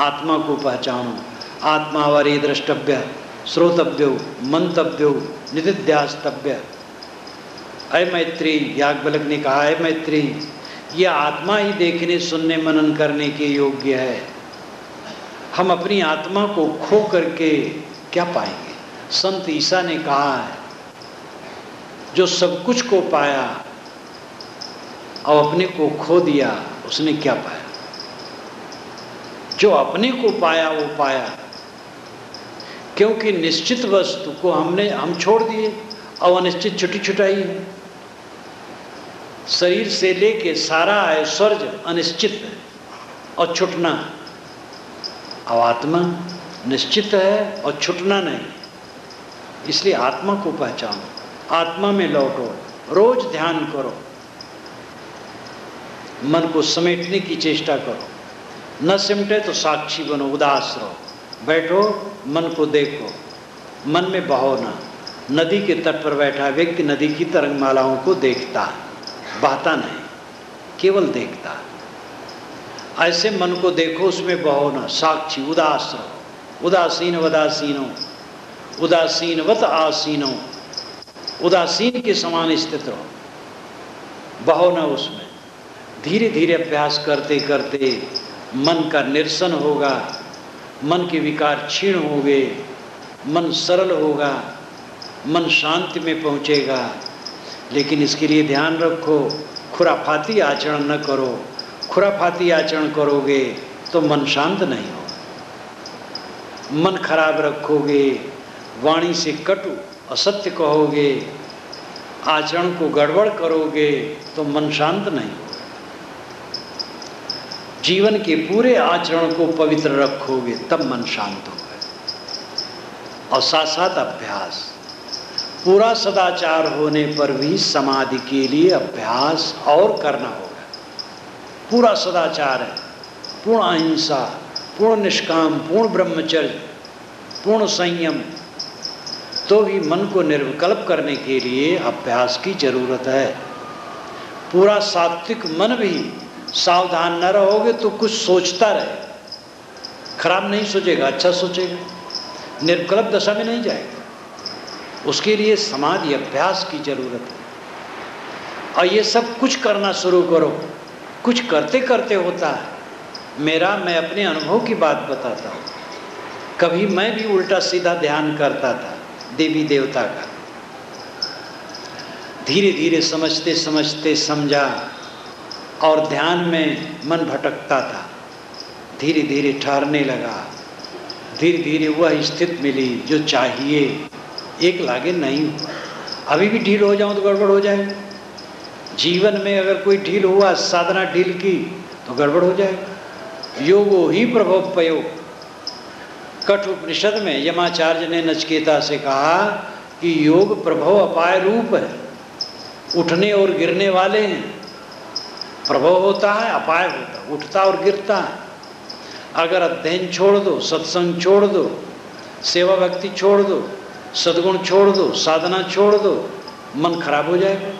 [SPEAKER 1] आत्मा को पहचानो, आत्मा वरी द्रष्टव्य, श्रोतव्यो, मंतव्यो, निदिध्यास्तव्य। अय मैत्री, याज्ञवल्क्य ने कहा, अय मैत्री, यह आत्मा ही देखने, सुनने, मनन करने के योग्य है। हम अपनी आत्मा को खो करके क्या पाएंगे? संत ईसा ने कहा है, जो सब कुछ को पाया और अपने को खो दिया, उसने क्या पाया? जो अपने को पाया वो पाया, क्योंकि निश्चित वस्तु को हम छोड़ दिए और अनिश्चित छुटी छुटाई है। शरीर से लेके सारा ऐश्वर्य अनिश्चित है और छुटना, और आत्मा निश्चित है और छुटना नहीं। इसलिए आत्मा को पहचानो, आत्मा में लौटो, रोज ध्यान करो, मन को समेटने की चेष्टा करो। न सिमटे तो साक्षी बनो, उदास रहो, बैठो, मन को देखो, मन में बहो ना। नदी के तट पर बैठा व्यक्ति नदी की तरंगमालाओं को देखता है, बहता नहीं, केवल देखता है। ऐसे मन को देखो, उसमें बहो ना, साक्षी, उदास रहो। उदासीन वदासीनो, उदासीनवत आसीनो, उदासीन के समान स्थित रहो, बहो ना उसमें। धीरे धीरे अभ्यास करते करते मन का निरसन होगा, मन के विकार क्षीण होंगे, मन सरल होगा, मन शांति में पहुंचेगा। लेकिन इसके लिए ध्यान रखो, खुराफाती आचरण न करो। खुराफाती आचरण करोगे तो मन शांत नहीं होगा। मन खराब रखोगे, वाणी से कटु असत्य कहोगे, आचरण को गड़बड़ करोगे तो मन शांत नहीं होगा। जीवन के पूरे आचरण को पवित्र रखोगे तब मन शांत होगा। और साथ साथ अभ्यास, पूरा सदाचार होने पर भी समाधि के लिए अभ्यास और करना होगा। पूरा सदाचार है, पूर्ण अहिंसा, पूर्ण निष्काम, पूर्ण ब्रह्मचर्य, पूर्ण संयम, तो भी मन को निर्विकल्प करने के लिए अभ्यास की जरूरत है। पूरा सात्विक मन भी सावधान न रहोगे तो कुछ सोचता रहे, खराब नहीं सोचेगा, अच्छा सोचेगा, निर्विकल्प दशा में नहीं जाएगा। उसके लिए समाधि अभ्यास की जरूरत है। और ये सब कुछ करना शुरू करो, कुछ करते करते होता है। मैं अपने अनुभव की बात बताता हूँ। कभी मैं भी उल्टा सीधा ध्यान करता था देवी देवता का, धीरे धीरे समझते समझते समझा और ध्यान में मन भटकता था, धीरे धीरे ठहरने लगा, धीरे धीरे वह स्थिति मिली जो चाहिए, एक लागे नहीं हुआ। अभी भी ढील हो जाऊं तो गड़बड़ हो जाएगा। जीवन में अगर कोई ढील हुआ, साधना ढील की तो गड़बड़ हो जाएगा। योगो ही प्रभव पयो, कठ उपनिषद में यमाचार्य ने नचिकेता से कहा कि योग प्रभव अपाय रूप है, उठने और गिरने वाले हैं। प्रभव होता है, अपाय होता है, उठता और गिरता है। अगर अध्ययन छोड़ दो, सत्संग छोड़ दो, सेवा भक्ति छोड़ दो, सद्गुण छोड़ दो, साधना छोड़ दो, मन खराब हो जाएगा।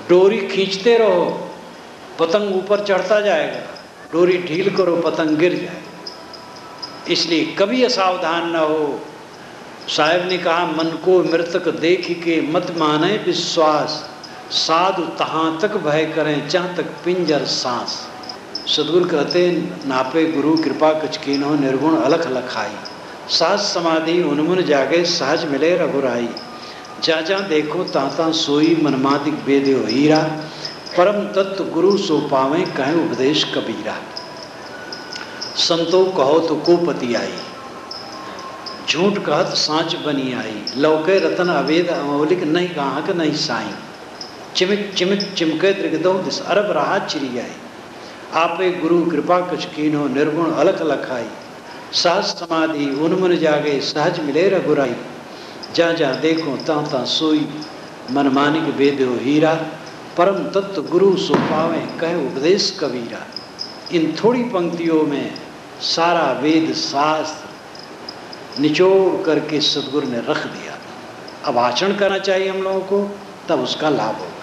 [SPEAKER 1] डोरी खींचते रहो, पतंग ऊपर चढ़ता जाएगा, डोरी ढील करो, पतंग गिर जाएगा। इसलिए कभी असावधान न हो। साहब ने कहा, मन को मृतक देख के मत माने विश्वास, साधु तहाँ तक भय करें जहाँ तक पिंजर सांस। सदगुरु कहते, नापे गुरु कृपा कछ कीन्हो, निर्गुण अलख लखाई। सहज समाधि उन्मुन जागे, सहज मिले रघुराई। जा जा देखो ताता सोई, मनमादिक वेद्यो हीरा। परम तत्व गुरु सो पावे, कहे उपदेश कबीरा। संतो कहो तो कोपति आई, झूठ कहत साँच बनी आई। लौके रतन अवेद अमौलिक, नहीं गाहक नहीं साई। चिमिक चिमिक चिमके दृगदो दिस, अरब रहा चिरी आई। आपे गुरु कृपा कछ कीन्हो, निर्गुण अलख लखाई। सहज समाधि उन्मुन जागे, सहज मिले रघुराई। जा जा देखो ताता सोई, मनमानिक वेद्यो हीरा। परम तत्व गुरु सो पावे, कहे उपदेश कबीरा। इन थोड़ी पंक्तियों में सारा वेद शास्त्र निचोड़ करके सदगुरु ने रख दिया। अब आचरण करना चाहिए हम लोगों को, तब उसका लाभ होगा।